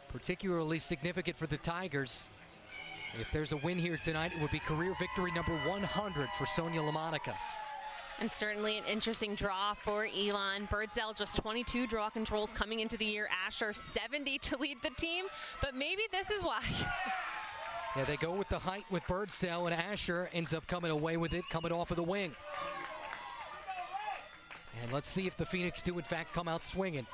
particularly significant for the Tigers. If there's a win here tonight, it would be career victory number 100 for Sonia LaMonica. And certainly an interesting draw for Elon. Birdsell just 22 draw controls coming into the year. Asher 70 to lead the team, but maybe this is why. Yeah, they go with the height with Birdsell, and Asher ends up coming away with it, coming off of the wing. And let's see if the Phoenix do in fact come out swinging.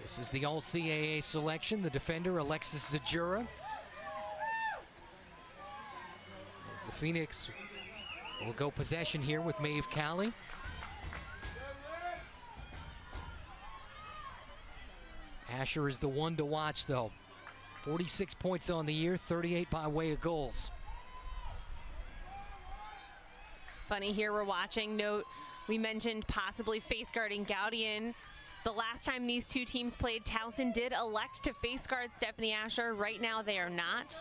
This is the all-CAA selection, the defender, Alexis Zajura. As the Phoenix will go possession here with Maeve Cowley. Asher is the one to watch, though. 46 points on the year, 38 by way of goals. Funny here we're watching. Note, we mentioned possibly face guarding Gaudian. The last time these two teams played, Towson did elect to face guard Stephanie Asher. Right now, they are not.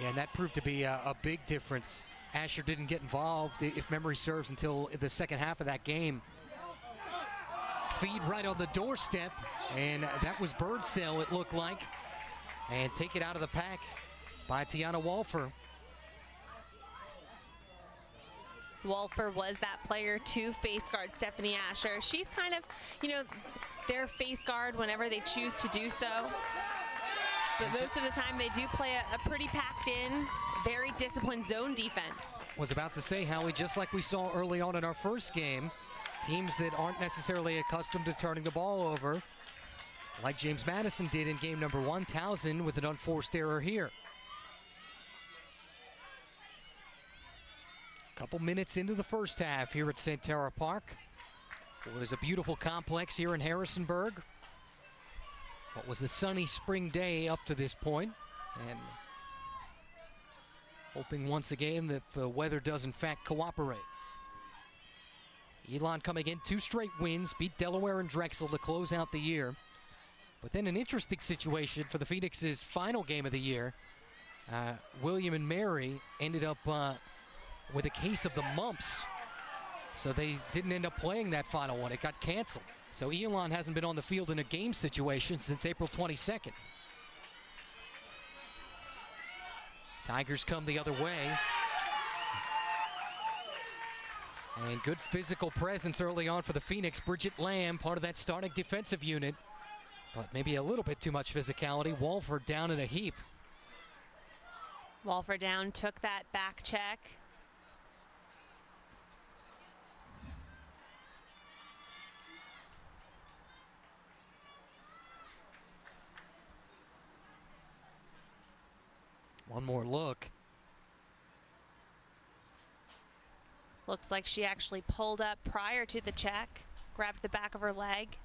Yeah, and that proved to be a big difference. Asher didn't get involved, if memory serves, until the second half of that game. Feed right on the doorstep, and that was Birdsell, it looked like. And take it out of the pack by Tiana Walfer. Walfer was that player to face guard Stephanie Asher. She's kind of, their face guard whenever they choose to do so. But most of the time they do play a pretty packed in, very disciplined zone defense. Was about to say, Howie, just like we saw early on in our first game, teams that aren't necessarily accustomed to turning the ball over, like James Madison did in game number 1, Towson with an unforced error here. Couple minutes into the first half here at Centera Park. It was a beautiful complex here in Harrisonburg. What was a sunny spring day up to this point, and hoping once again that the weather does in fact cooperate. Elon coming in 2 straight wins, beat Delaware and Drexel to close out the year. But then an interesting situation for the Phoenix's final game of the year. William and Mary ended up with a case of the mumps. So they didn't end up playing that final one. It got canceled. So Elon hasn't been on the field in a game situation since April 22nd. Tigers come the other way. And good physical presence early on for the Phoenix. Bridget Lamb, part of that starting defensive unit. But maybe a little bit too much physicality. Walford down in a heap. Walford down, took that back check. One more look. Looks like she actually pulled up prior to the check, grabbed the back of her leg.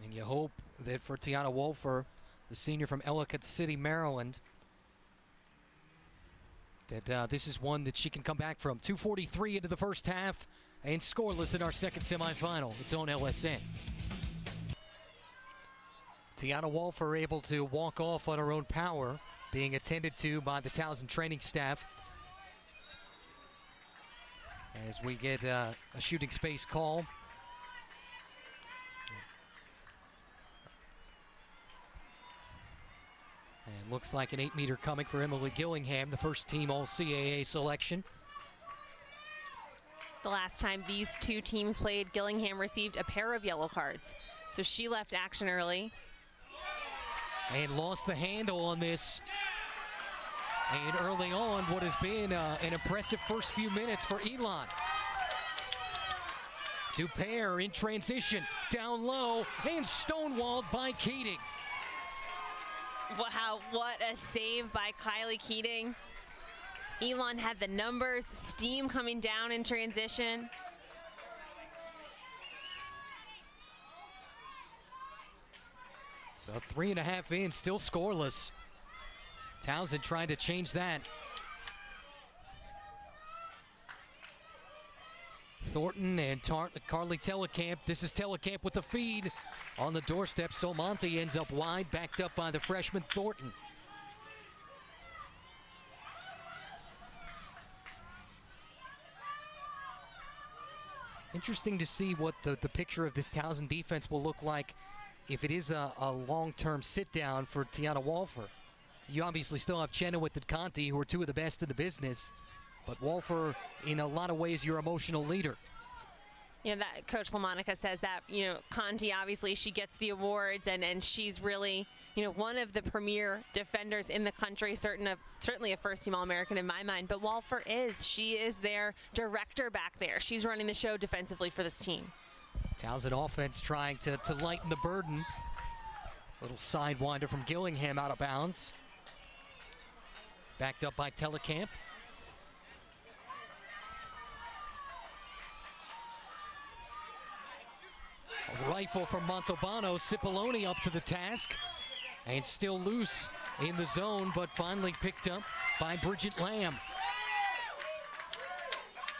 And you hope that for Tiana Walfer, the senior from Ellicott City, Maryland, that this is one that she can come back from. 2:43 into the first half and scoreless in our second semifinal. It's on LSN. Tiana Walfer able to walk off on her own power, being attended to by the Towson training staff. As we get a shooting space call. And looks like an 8-meter coming for Emily Gillingham, the first team all-CAA selection. The last time these two teams played, Gillingham received a pair of yellow cards. So she left action early. And lost the handle on this. And early on, what has been an impressive first few minutes for Elon. Dupere in transition, down low, and stonewalled by Keating. Wow, what a save by Kylie Keating. Elon had the numbers, steam coming down in transition. So 3.5 in, still scoreless. Towson trying to change that. Thornton and Carly Telekamp. This is Telekamp with the feed on the doorstep. Solmonte ends up wide, backed up by the freshman Thornton. Interesting to see what the picture of this Towson defense will look like if it is a long-term sit-down for Tiana Walfer. You obviously still have Chenoweth and Conti, who are two of the best in the business, but Walfer, in a lot of ways, your emotional leader. You know, that Coach LaMonica says that, you know, Conti, obviously, she gets the awards, and she's really, you know, one of the premier defenders in the country, certainly a first-team All-American in my mind, but Walfer she is their director back there. She's running the show defensively for this team. Towson offense trying to lighten the burden. Little sidewinder from Gillingham out of bounds. Backed up by Telekamp. A rifle from Montalbano. Cipollone up to the task. And still loose in the zone, but finally picked up by Bridget Lamb.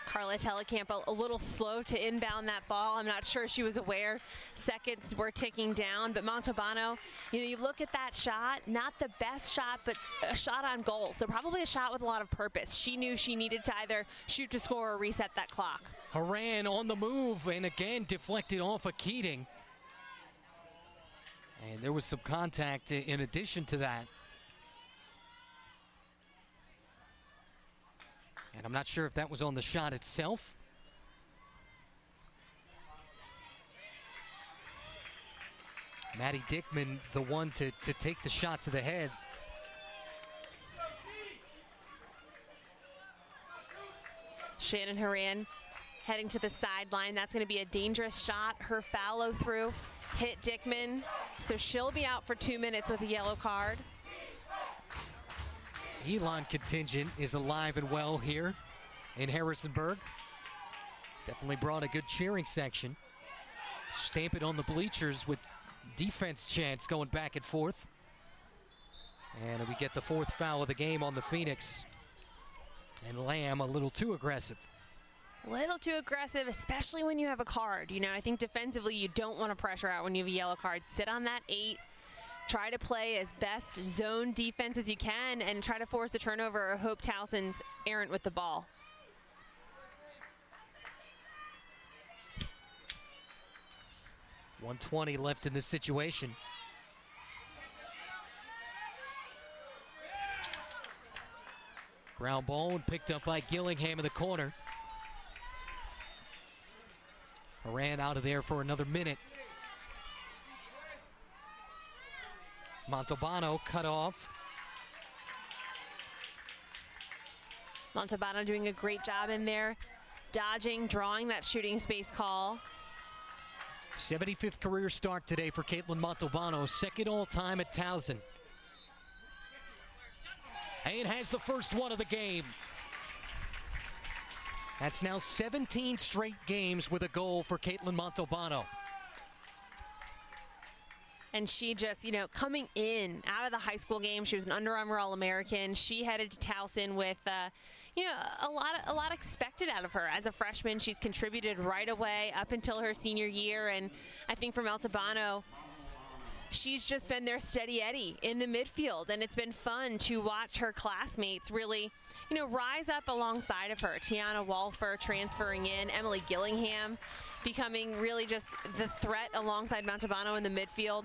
Carla Telekamp a little slow to inbound that ball. I'm not sure she was aware seconds were ticking down, but Montalbano, you know, you look at that shot, not the best shot, but a shot on goal. So probably a shot with a lot of purpose. She knew she needed to either shoot to score or reset that clock. Haran on the move, and again deflected off of Keating. And there was some contact in addition to that. And I'm not sure if that was on the shot itself. Maddie Dickman, the one to take the shot to the head. Shannon Haran heading to the sideline. That's going to be a dangerous shot. Her follow through hit Dickman, so she'll be out for 2 minutes with a yellow card. Elon contingent is alive and well here in Harrisonburg. Definitely brought a good cheering section. Stamp it on the bleachers with defense chants going back and forth. And we get the fourth foul of the game on the Phoenix. And Lamb a little too aggressive. A little too aggressive, especially when you have a card. You know, I think defensively you don't want to pressure out when you have a yellow card. Sit on that 8. Try to play as best zone defense as you can and try to force a turnover or hope Towson's errant with the ball. .120 left in this situation. Ground ball picked up by Gillingham in the corner. Moran out of there for another minute. Montalbano cut off. Montalbano doing a great job in there, dodging, drawing that shooting space call. 75th career start today for Caitlin Montalbano, second all-time at Towson. And has the first one of the game. That's now 17 straight games with a goal for Caitlin Montalbano. And she just, you know, coming in out of the high school game, she was an Under Armour All-American. She headed to Towson with, you know, a lot expected out of her. As a freshman, she's contributed right away up until her senior year. And I think for Montalbano, she's just been their steady Eddie in the midfield. And it's been fun to watch her classmates really, you know, rise up alongside of her. Tiana Walfer transferring in, Emily Gillingham becoming really just the threat alongside Montalbano in the midfield.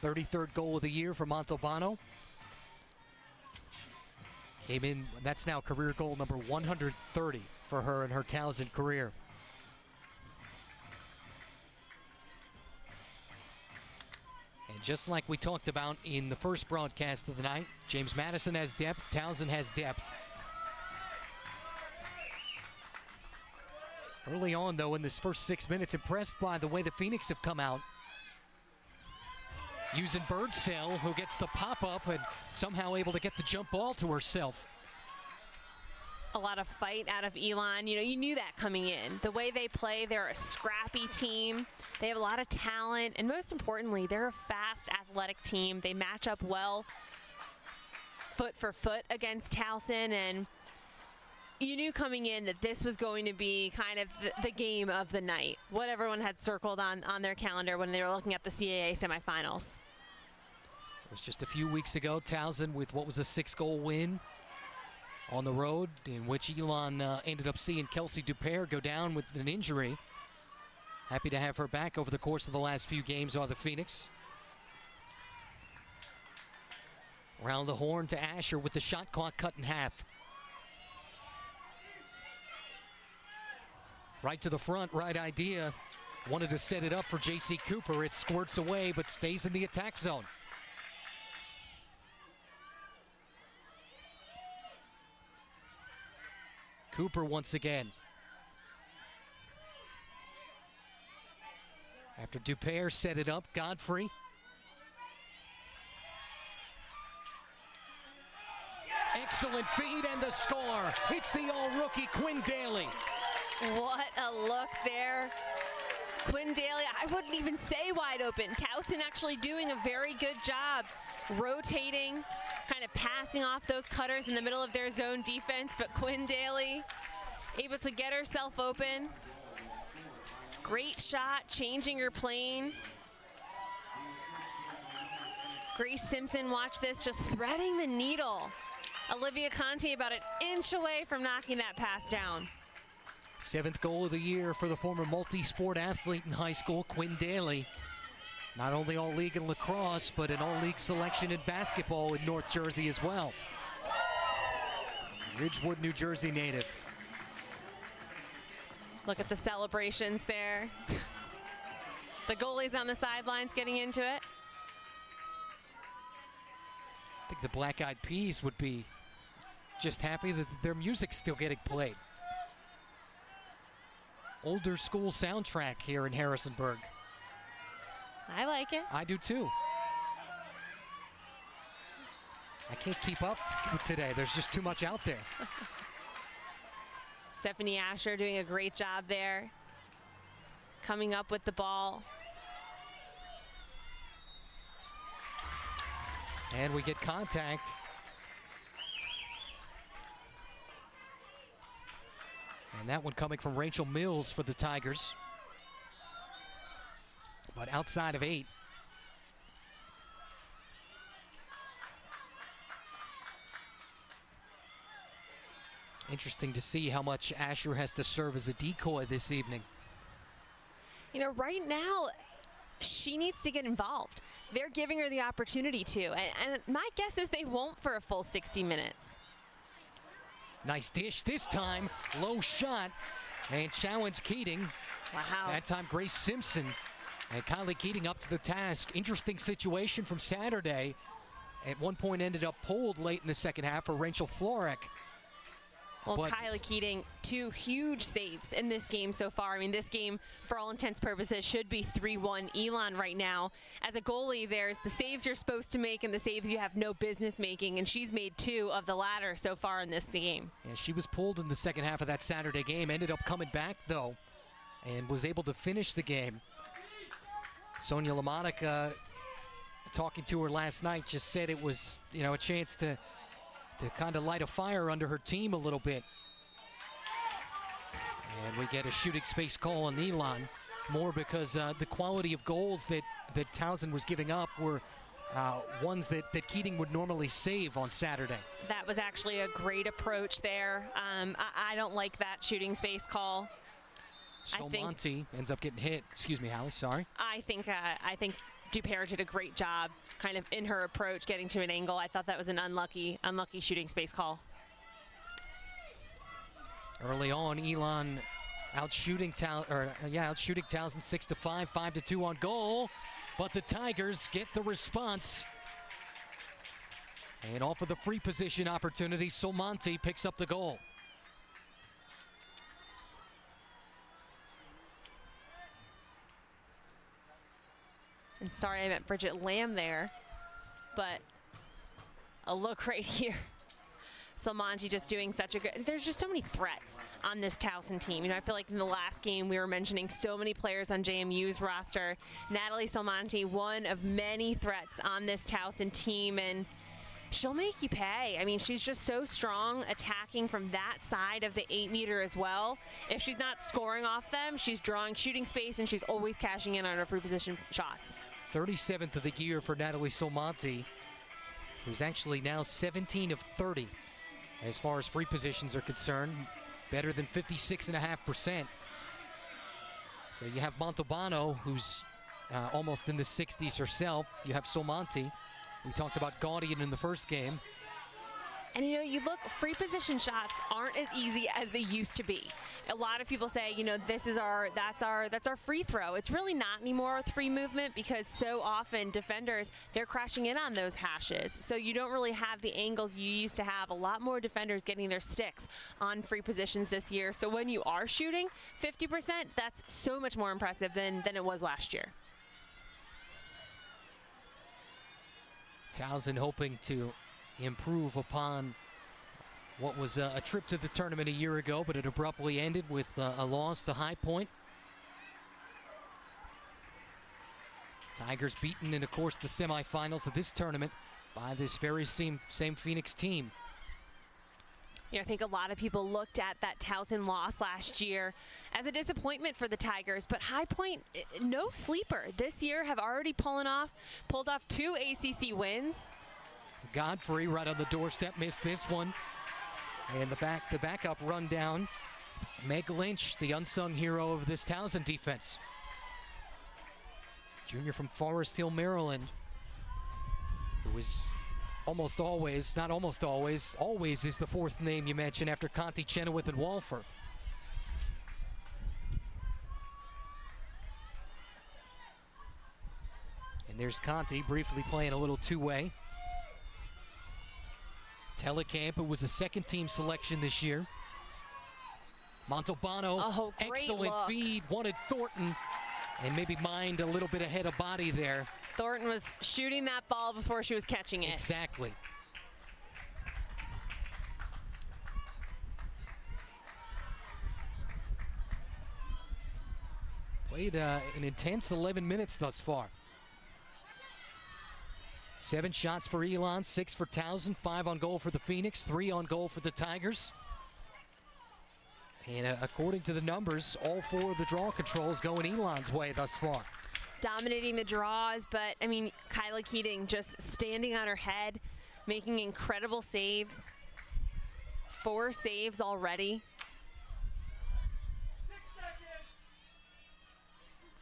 33rd goal of the year for Montalbano. Came in, that's now career goal number 130 for her in her Towson career. And just like we talked about in the first broadcast of the night, James Madison has depth, Towson has depth. Early on, though, in this first 6 minutes, impressed by the way the Phoenix have come out. Using Birdsell, who gets the pop-up and somehow able to get the jump ball to herself. A lot of fight out of Elon. You know, you knew that coming in. The way they play, they're a scrappy team. They have a lot of talent, and most importantly, they're a fast, athletic team. They match up well, foot for foot against Towson, and you knew coming in that this was going to be kind of the game of the night, what everyone had circled on their calendar when they were looking at the CAA semifinals. It was just a few weeks ago, Towson with what was a 6-goal win on the road, in which Elon ended up seeing Kelsey Dupere go down with an injury. Happy to have her back over the course of the last few games are the Phoenix. Around the horn to Asher with the shot clock cut in half. Right to the front, right idea. Wanted to set it up for J.C. Cooper. It squirts away, but stays in the attack zone. Cooper once again. After Dupere set it up, Godfrey. Excellent feed and the score. It's the all-rookie Quinn Daly. What a look there. Quinn Daly, I wouldn't even say wide open. Towson actually doing a very good job rotating, kind of passing off those cutters in the middle of their zone defense, but Quinn Daly able to get herself open. Great shot, changing her plane. Grace Simpson, watch this, just threading the needle. Olivia Conti about an inch away from knocking that pass down. 7th goal of the year for the former multi-sport athlete in high school, Quinn Daly. Not only all-league in lacrosse, but an all-league selection in basketball in North Jersey as well. Ridgewood, New Jersey native. Look at the celebrations there. The goalie's on the sidelines getting into it. I think the Black Eyed Peas would be just happy that their music's still getting played. Older school soundtrack here in Harrisonburg. I like it. I do too. I can't keep up today. There's just too much out there. Stephanie Asher doing a great job there. Coming up with the ball. And we get contact. And that one coming from Rachel Mills for the Tigers. But outside of 8. Interesting to see how much Asher has to serve as a decoy this evening. You know, right now, she needs to get involved. They're giving her the opportunity to. And my guess is they won't for a full 60 minutes. Nice dish this time. Low shot. And challenge Keating. Wow. That time Grace Simpson. And Kylie Keating up to the task. Interesting situation from Saturday. At one point ended up pulled late in the second half for Rachel Florek. Well, Kylie Keating, 2 huge saves in this game so far. I mean, this game, for all intents and purposes, should be 3-1 Elon right now. As a goalie, there's the saves you're supposed to make and the saves you have no business making, and she's made 2 of the latter so far in this game. Yeah, she was pulled in the second half of that Saturday game, ended up coming back, though, and was able to finish the game. Sonia LaMonica, talking to her last night, just said it was, you know, a chance to kind of light a fire under her team a little bit. And we get a shooting space call on Elon, more because the quality of goals that Towson was giving up were ones that Keating would normally save on Saturday. That was actually a great approach there. I don't like that shooting space call. So Monty ends up getting hit. Excuse me, Hallie, sorry. I think Dupere did a great job kind of in her approach, getting to an angle. I thought that was an unlucky shooting space call. Early on, Elon outshooting Towson 6-5, 5-2 on goal. But the Tigers get the response. And off of the free position opportunity, Solmonti picks up the goal. And sorry, I meant Bridget Lamb there, but a look right here. Solmonti just doing such a good, there's just so many threats on this Towson team. You know, I feel like in the last game we were mentioning so many players on JMU's roster. Natalie Solmonti, one of many threats on this Towson team, and she'll make you pay. I mean, she's just so strong attacking from that side of the 8-meter as well. If she's not scoring off them, she's drawing shooting space, and she's always cashing in on her free position shots. 37th of the year for Natalie Solmonti, who's actually now 17 of 30 as far as free positions are concerned, better than 56.5%. So you have Montalbano, who's almost in the 60s herself. You have Solmonti. We talked about Gaudian in the first game. And you know, you look, free position shots aren't as easy as they used to be. A lot of people say, you know, that's our free throw. It's really not anymore with free movement, because so often defenders, they're crashing in on those hashes. So you don't really have the angles you used to have. A lot more defenders getting their sticks on free positions this year. So when you are shooting 50%, that's so much more impressive than it was last year. Towson hoping to improve upon what was a trip to the tournament a year ago, but it abruptly ended with a loss to High Point. Tigers beaten in, of course, the semifinals of this tournament by this very same Phoenix team. You know, I think a lot of people looked at that Towson loss last year as a disappointment for the Tigers, but High Point, no sleeper. This year have already pulled off 2 ACC wins. Godfrey right on the doorstep, missed this one. And the backup run down. Meg Lynch, the unsung hero of this Towson defense. Junior from Forest Hill, Maryland, who was almost always, not almost always, always is the fourth name you mention after Conti, Chenoweth, and Walford. And there's Conti briefly playing a little two-way. Telekamp, who was a second-team selection this year. Montalbano, excellent look. feed, wanted Thornton, and maybe mind a little bit ahead of body there. Thornton was shooting that ball before she was catching it. Exactly. Played an intense 11 minutes thus far. 7 shots for Elon, 6 for Towson, 5 on goal for the Phoenix, 3 on goal for the Tigers. And according to the numbers, all 4 of the draw controls going Elon's way thus far. Dominating the draws, but I mean, Kyla Keating just standing on her head, making incredible saves. 4 saves already.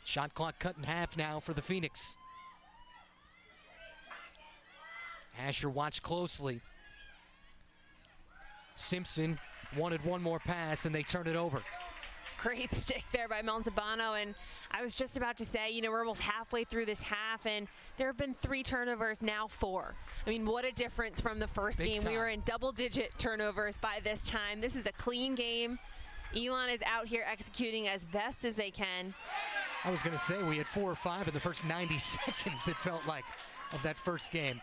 Shot clock cut in half now for the Phoenix. Asher watched closely. Simpson wanted one more pass, and they turn it over. Great stick there by Montalbano, and I was just about to say, you know, we're almost halfway through this half, and there have been 3 turnovers, now 4. I mean, what a difference from the first Big game. time. We were in double-digit turnovers by this time. This is a clean game. Elon is out here executing as best as they can. I was going to say we had 4 or 5 in the first 90 seconds, it felt like, of that first game.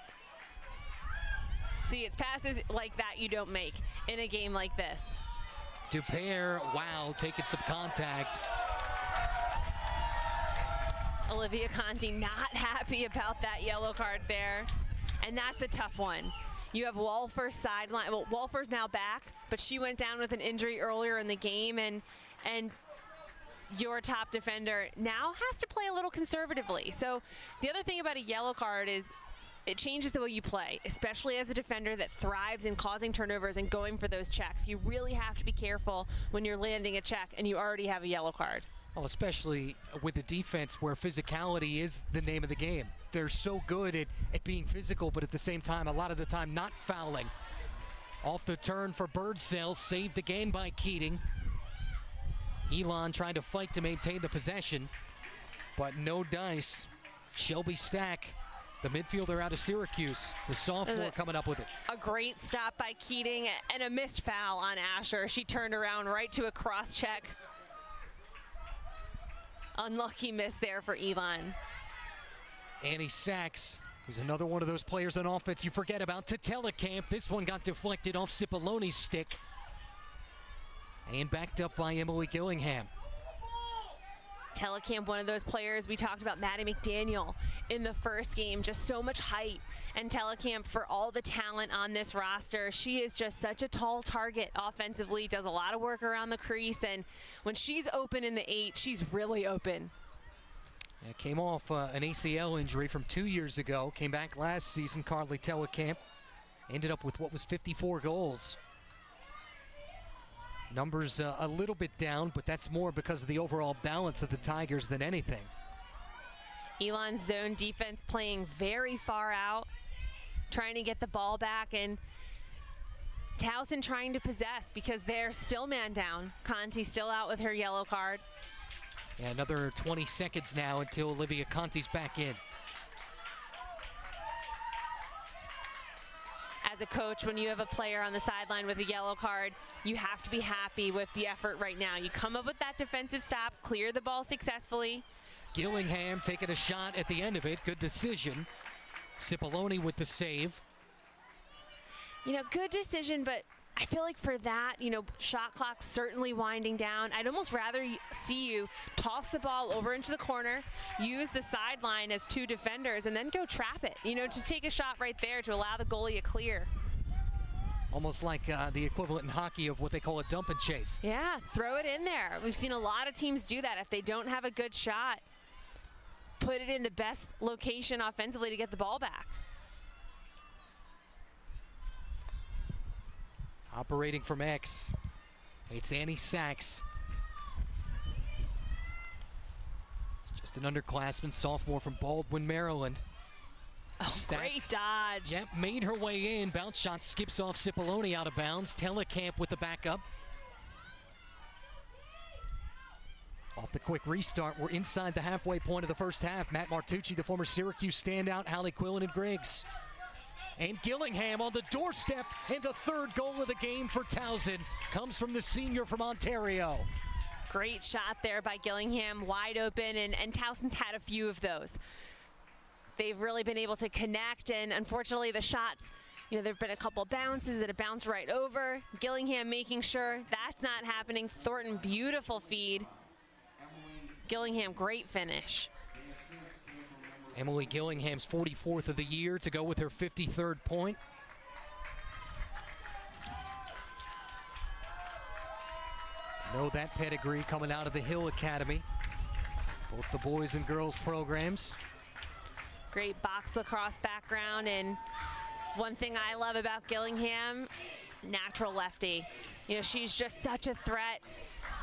See, it's passes like that you don't make in a game like this. Dupere, wow, taking some contact. Olivia Conti not happy about that yellow card there, and that's a tough one. You have Walfer's sideline. Well, Walfer's now back, but she went down with an injury earlier in the game, and your top defender now has to play a little conservatively. So the other thing about a yellow card is it changes the way you play, especially as a defender that thrives in causing turnovers and going for those checks. You really have to be careful when you're landing a check and you already have a yellow card. Well, especially with the defense where physicality is the name of the game. They're so good at being physical, but at the same time, a lot of the time not fouling. Off the turn for Birdsell, saved again by Keating. Elon trying to fight to maintain the possession, but no dice. Shelby Stack, the midfielder out of Syracuse, the sophomore coming up with it. A great stop by Keating and a missed foul on Asher. She turned around right to a cross check. Unlucky miss there for Elon. Annie Sachs, who's another one of those players on offense you forget about. To Telekamp, this one got deflected off Cipolloni's stick. And backed up by Emily Gillingham. Telecamp, one of those players, we talked about Maddie McDaniel in the first game, just so much height. And Telecamp, for all the talent on this roster, she is just such a tall target offensively, does a lot of work around the crease, and when she's open in the 8, she's really open. Yeah, came off an ACL injury from 2 years ago, came back last season, Carly Telecamp, ended up with what was 54 goals. Numbers a little bit down, but that's more because of the overall balance of the Tigers than anything. Elon's zone defense playing very far out, trying to get the ball back, and Towson trying to possess because they're still man down. Conti still out with her yellow card. Yeah, another 20 seconds now until Olivia Conti's back in. As a coach, when you have a player on the sideline with a yellow card, you have to be happy with the effort right now. You come up with that defensive stop, clear the ball successfully. Gillingham taking a shot at the end of it. Good decision. Cipollone with the save. You know, good decision, but I feel like for that, you know, shot clock certainly winding down. I'd almost rather see you toss the ball over into the corner, use the sideline as 2 defenders, and then go trap it. You know, to take a shot right there to allow the goalie a clear. Almost like the equivalent in hockey of what they call a dump and chase. Yeah, throw it in there. We've seen a lot of teams do that. If they don't have a good shot, put it in the best location offensively to get the ball back. Operating from X, it's Annie Sachs. It's just an underclassman, sophomore from Baldwin, Maryland. Oh, great dodge. Yep, made her way in. Bounce shot skips off Cipollone out of bounds. Telecamp with the backup. Off the quick restart, we're inside the halfway point of the first half. Matt Martucci, the former Syracuse standout, Hallie Quillen and Griggs. And Gillingham on the doorstep, and the 3rd goal of the game for Towson comes from the senior from Ontario. Great shot there by Gillingham, wide open, and Towson's had a few of those. They've really been able to connect, and unfortunately the shots, you know, there have been a couple bounces that have bounced right over. Gillingham making sure that's not happening. Thornton, beautiful feed. Gillingham, great finish. Emily Gillingham's 44th of the year to go with her 53rd point. Know that pedigree coming out of the Hill Academy. Both the boys and girls programs. Great box lacrosse background, and one thing I love about Gillingham, natural lefty. You know, she's just such a threat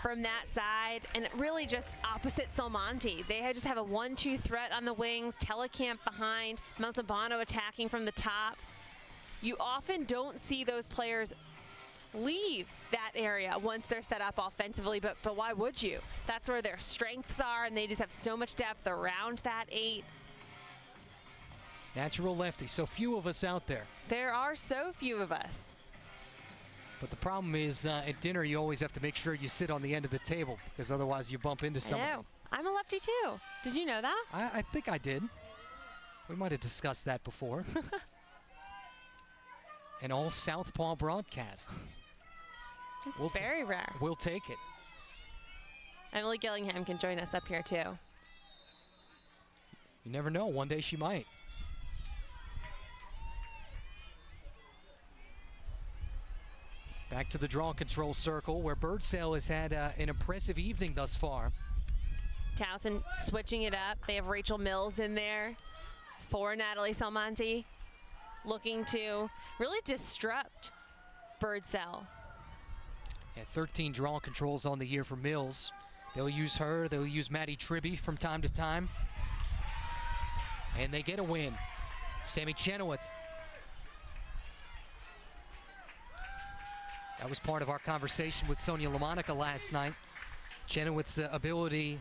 from that side, and really just opposite Salmonti. They just have a 1-2 threat on the wings, Telecamp behind, Montalbano attacking from the top. You often don't see those players leave that area once they're set up offensively, but why would you? That's where their strengths are, and they just have so much depth around that 8. Natural lefty, so few of us out there. There are so few of us. But the problem is at dinner you always have to make sure you sit on the end of the table because otherwise you bump into someone. No, I'm a lefty too. Did you know that? I think I did. We might have discussed that before. An all Southpaw broadcast. It's very rare. We'll take it. Emily Gillingham can join us up here too. You never know, one day she might. Back to the draw control circle where Birdsale has had an impressive evening thus far. Towson switching it up. They have Rachel Mills in there for Natalie Salmonti, looking to really disrupt Birdsale. Yeah, 13 draw controls on the year for Mills. They'll use her, they'll use Maddie Tribby from time to time. And they get a win. Sammy Chenoweth. That was part of our conversation with Sonia LaMonica last night. Chenoweth's ability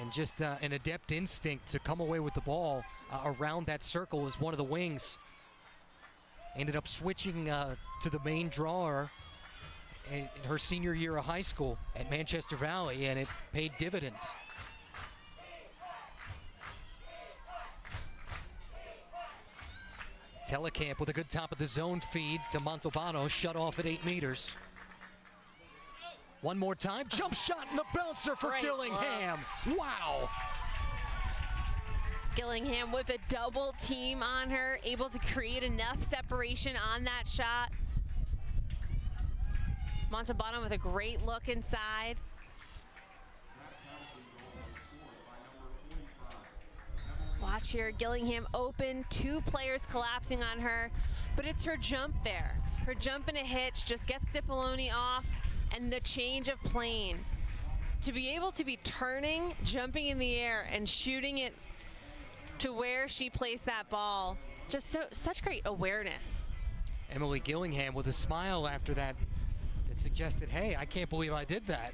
and just an adept instinct to come away with the ball around that circle as one of the wings. Ended up switching to the main drawer in her senior year of high school at Manchester Valley, and it paid dividends. Telecamp with a good top of the zone feed to Montalbano, shut off at 8 meters. One more time, jump shot and the bouncer for Great Gillingham. Wow. Gillingham with a double team on her, able to create enough separation on that shot. Montalbano with a great look inside. Watch here, Gillingham open, 2 players collapsing on her, but it's her jump there. Her jump in a hitch just gets Cipollone off, and the change of plane. To be able to be turning, jumping in the air, and shooting it to where she placed that ball, just such great awareness. Emily Gillingham with a smile after that suggested, hey, I can't believe I did that.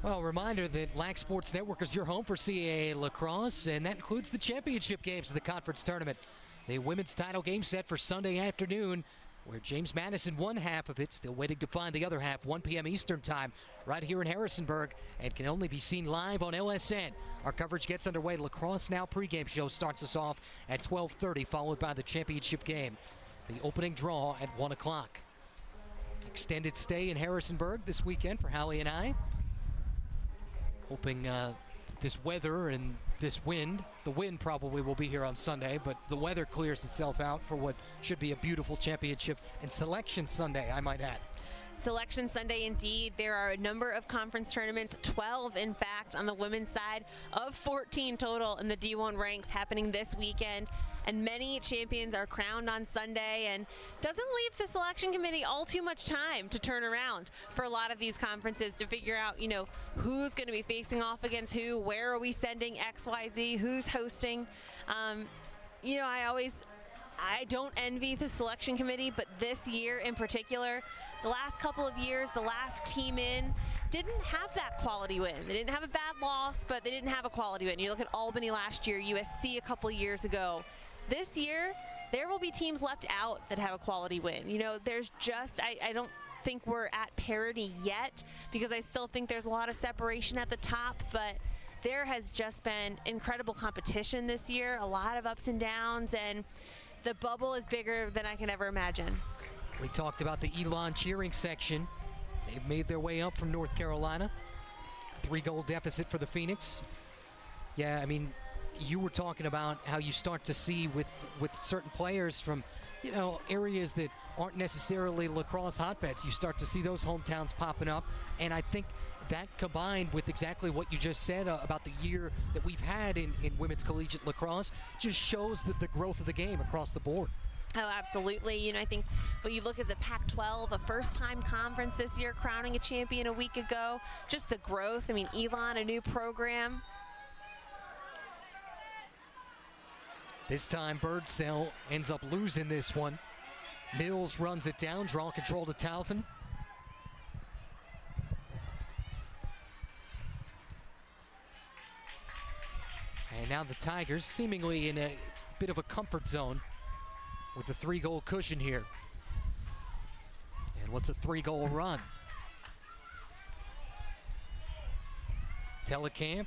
Well, reminder that LAC Sports Network is your home for CAA lacrosse, and that includes the championship games of the conference tournament. The women's title game set for Sunday afternoon, where James Madison won half of it, still waiting to find the other half, 1 p.m. Eastern time, right here in Harrisonburg, and can only be seen live on LSN. Our coverage gets underway. Lacrosse Now pregame show starts us off at 12:30, followed by the championship game. The opening draw at 1 o'clock. Extended stay in Harrisonburg this weekend for Hallie and I. Hoping this weather and this wind, the wind probably will be here on Sunday, but the weather clears itself out for what should be a beautiful championship and selection Sunday, I might add. Selection Sunday indeed. There are a number of conference tournaments, 12 in fact on the women's side of 14 total in the D1 ranks happening this weekend, and many champions are crowned on Sunday, and doesn't leave the selection committee all too much time to turn around for a lot of these conferences to figure out, you know, who's going to be facing off against who, where are we sending XYZ, who's hosting. You know, I don't envy the selection committee, but this year in particular, the last couple of years, the last team in didn't have that quality win. They didn't have a bad loss, but they didn't have a quality win. You look at Albany last year, USC a couple of years ago. This year, there will be teams left out that have a quality win. You know, there's just, I don't think we're at parity yet, because I still think there's a lot of separation at the top, but there has just been incredible competition this year, a lot of ups and downs, and the bubble is bigger than I can ever imagine. We talked about the Elon cheering section. They've made their way up from North Carolina. 3-goal deficit for the Phoenix. Yeah, I mean, you were talking about how you start to see with certain players from, you know, areas that aren't necessarily lacrosse hotbeds. You start to see those hometowns popping up, and I think that combined with exactly what you just said about the year that we've had in women's collegiate lacrosse just shows the growth of the game across the board. Oh, absolutely. You know, I think when you look at the Pac-12, a first-time conference this year, crowning a champion a week ago, just the growth. I mean, Elon, a new program. This time, Birdsell ends up losing this one. Mills runs it down, draw control to Towson. And now the Tigers seemingly in a bit of a comfort zone with a 3-goal cushion here. And what's a 3-goal run? Telecamp,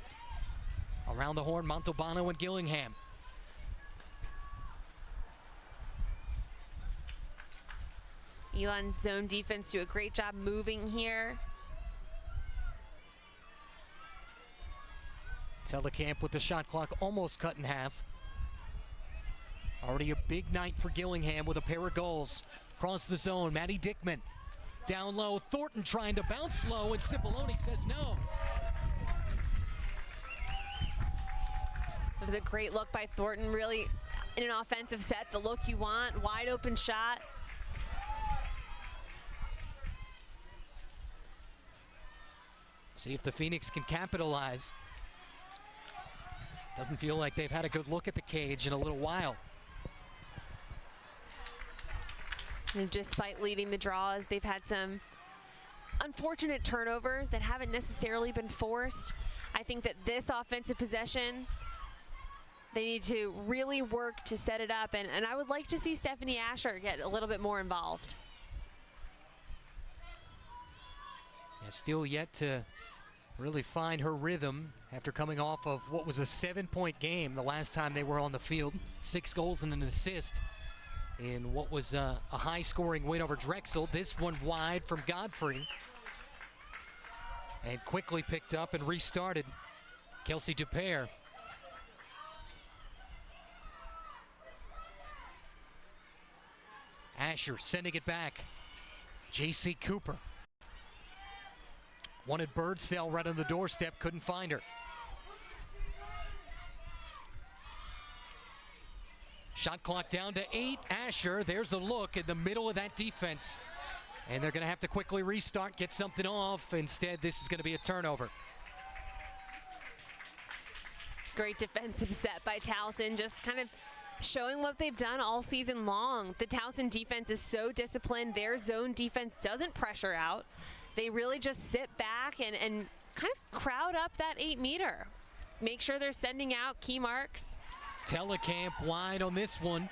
around the horn, Montalbano and Gillingham. Elon zone defense do a great job moving here. Telecamp with the shot clock almost cut in half. Already a big night for Gillingham with a pair of goals. Across the zone, Maddie Dickman. Down low, Thornton trying to bounce low, and Cipollone says no. It was a great look by Thornton, really in an offensive set, the look you want, wide open shot. See if the Phoenix can capitalize. Doesn't feel like they've had a good look at the cage in a little while. And despite leading the draws, they've had some unfortunate turnovers that haven't necessarily been forced. I think that this offensive possession, they need to really work to set it up, and I would like to see Stephanie Asher get a little bit more involved. Yeah, still yet to really find her rhythm after coming off of what was a 7-point game the last time they were on the field. 6 goals and an assist in what was a high-scoring win over Drexel. This one wide from Godfrey. And quickly picked up and restarted. Kelsey Dupere. Asher sending it back. J.C. Cooper. Wanted Birdsell right on the doorstep, couldn't find her. Shot clock down to 8. Asher, there's a look in the middle of that defense. And they're going to have to quickly restart, get something off. Instead, this is going to be a turnover. Great defensive set by Towson, just kind of showing what they've done all season long. The Towson defense is so disciplined. Their zone defense doesn't pressure out. They really just sit back and kind of crowd up that 8-meter. Make sure they're sending out key marks. Telekamp wide on this one.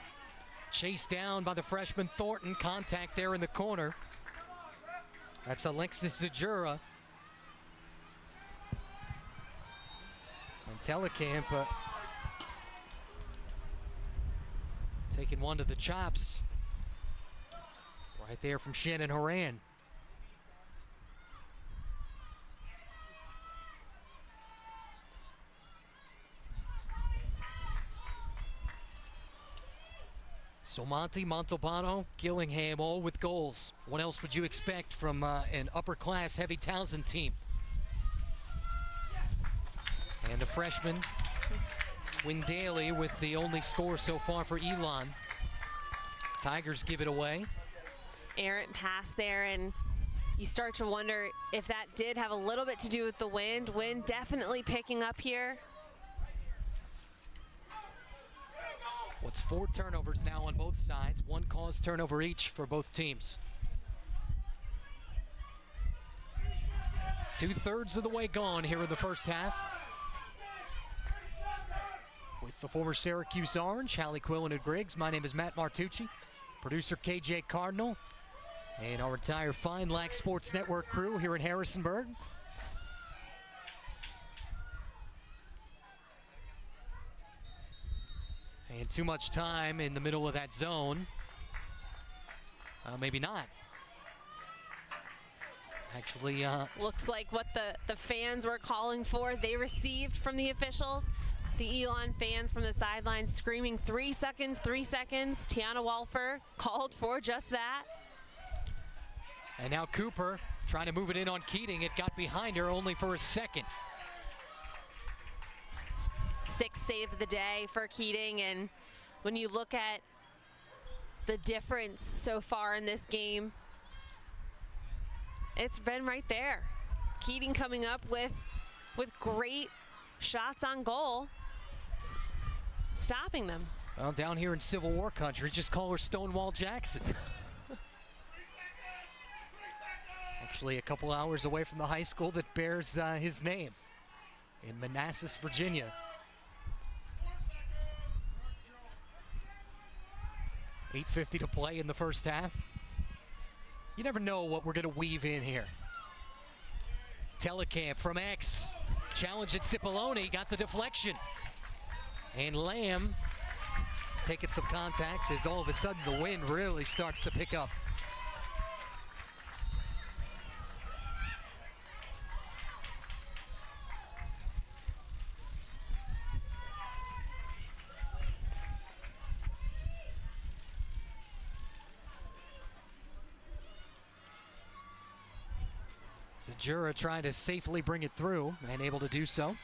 Chased down by the freshman Thornton. Contact there in the corner. That's Alexis Zajura. And Telekamp taking one to the chops. Right there from Shannon Horan. So Montalbano, Gillingham all with goals. What else would you expect from an upper-class heavy Towson team? And the freshman, Wing Daly, with the only score so far for Elon. Tigers give it away. Errant pass there, and you start to wonder if that did have a little bit to do with the wind. Wind definitely picking up here. What's 4 turnovers now on both sides, 1 caused turnover each for both teams. 2/3 of the way gone here in the first half. With the former Syracuse Orange, Hallie Quillen and Griggs, my name is Matt Martucci, producer KJ Cardinal, and our entire Fine Lac Sports Network crew here in Harrisonburg. And too much time in the middle of that zone. Maybe not. Actually, looks like what the fans were calling for, they received from the officials. The Elon fans from the sidelines screaming 3 seconds, 3 seconds. Tiana Walfer called for just that. And now Cooper trying to move it in on Keating. It got behind her only for a second. 6th save of the day for Keating, and when you look at the difference so far in this game, it's been right there. Keating coming up with great shots on goal, stopping them. Well, down here in Civil War country, just call her Stonewall Jackson. Actually, a couple hours away from the high school that bears his name in Manassas, Virginia. 8:50 to play in the first half. You never know what we're going to weave in here. Telekamp from X. Challenge at Cipollone, got the deflection. And Lamb taking some contact as all of a sudden the wind really starts to pick up. Zajura trying to safely bring it through and able to do so.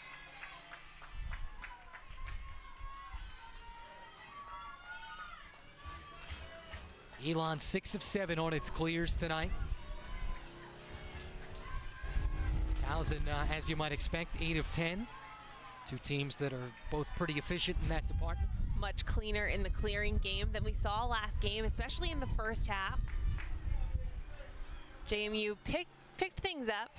Elon 6 of 7 on its clears tonight. Towson, as you might expect, 8 of 10. Two teams that are both pretty efficient in that department. Much cleaner in the clearing game than we saw last game, especially in the first half. JMU picked things up,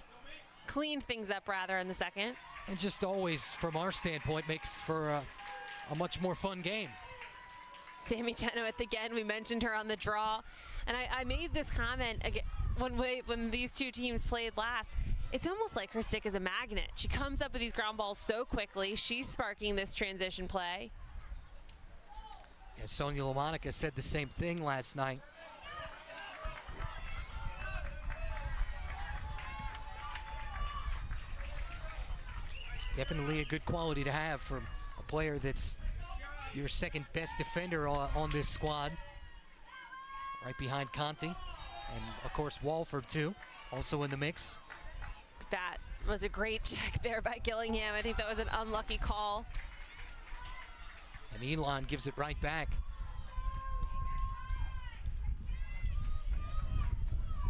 cleaned things up rather in the second. And just always, from our standpoint, makes for a much more fun game. Sammy Chenoweth again, we mentioned her on the draw. And I made this comment again when these two teams played last. It's almost like her stick is a magnet. She comes up with these ground balls so quickly. She's sparking this transition play. As Sonia LaMonica said the same thing last night. Definitely a good quality to have from a player that's your second best defender on this squad. Right behind Conti. And of course Walford too, also in the mix. That was a great check there by Gillingham. I think that was an unlucky call. And Elon gives it right back.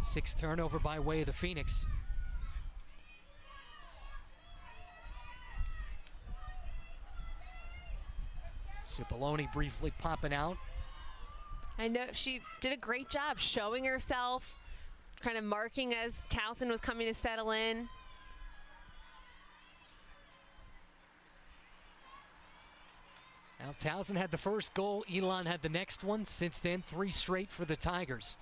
6th turnover by way of the Phoenix. Cipollone briefly popping out. I know she did a great job showing herself, kind of marking as Towson was coming to settle in. Now Towson had the first goal, Elon had the next one. Since then, 3 straight for the Tigers.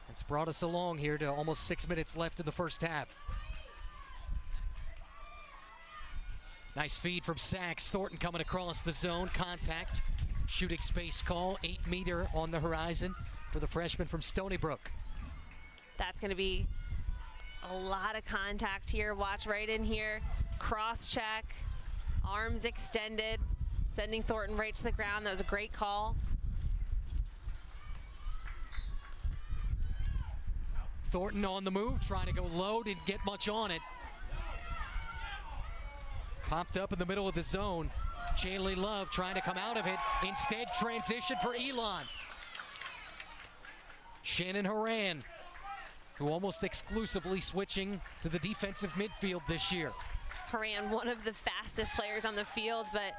It's brought us along here to almost 6 minutes left in the first half. Nice feed from Sachs. Thornton coming across the zone. Contact. Shooting space call. 8 meter on the horizon for the freshman from Stony Brook. That's going to be a lot of contact here. Watch right in here. Cross check. Arms extended. Sending Thornton right to the ground. That was a great call. Thornton on the move. Trying to go low. Didn't get much on it. Popped up in the middle of the zone. Jaylee Love trying to come out of it. Instead, transition for Elon. Shannon Horan, who almost exclusively switching to the defensive midfield this year. Horan, one of the fastest players on the field, but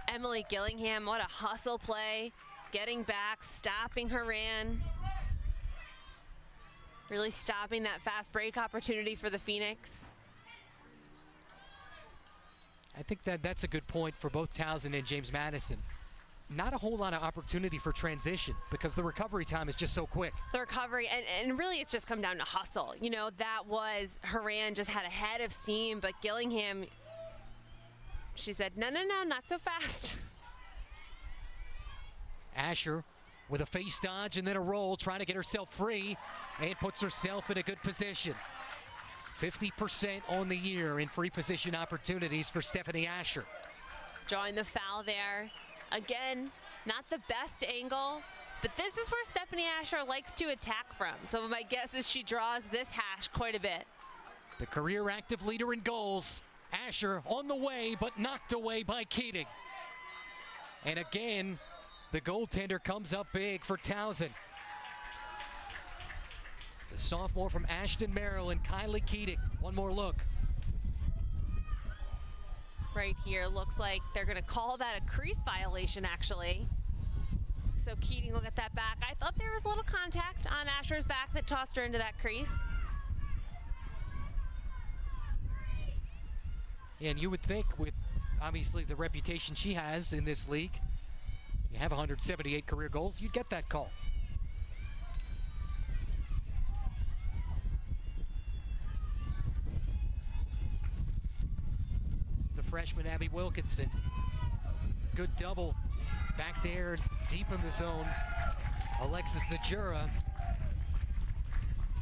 Emily Gillingham, what a hustle play. Getting back, stopping Horan. Really stopping that fast break opportunity for the Phoenix. I think that's a good point for both Towson and James Madison. Not a whole lot of opportunity for transition because the recovery time is just so quick. The recovery, and really it's just come down to hustle. You know, that was, Horan just had a head of steam, but Gillingham, she said, no, not so fast. Asher with a face dodge and then a roll, trying to get herself free, and puts herself in a good position. 50% on the year in free position opportunities for Stephanie Asher. Drawing the foul there. Again, not the best angle, but this is where Stephanie Asher likes to attack from. So my guess is she draws this hash quite a bit. The career active leader in goals. Asher on the way, but knocked away by Keating. And again, the goaltender comes up big for Towson. The sophomore from Ashton, Maryland, Kylie Keating. One more look. Right here, looks like they're going to call that a crease violation, actually. So Keating will get that back. I thought there was a little contact on Asher's back that tossed her into that crease. And you would think, with obviously the reputation she has in this league, you have 178 career goals, you'd get that call. Freshman Abby Wilkinson. Good double back there deep in the zone. Alexis Zajura.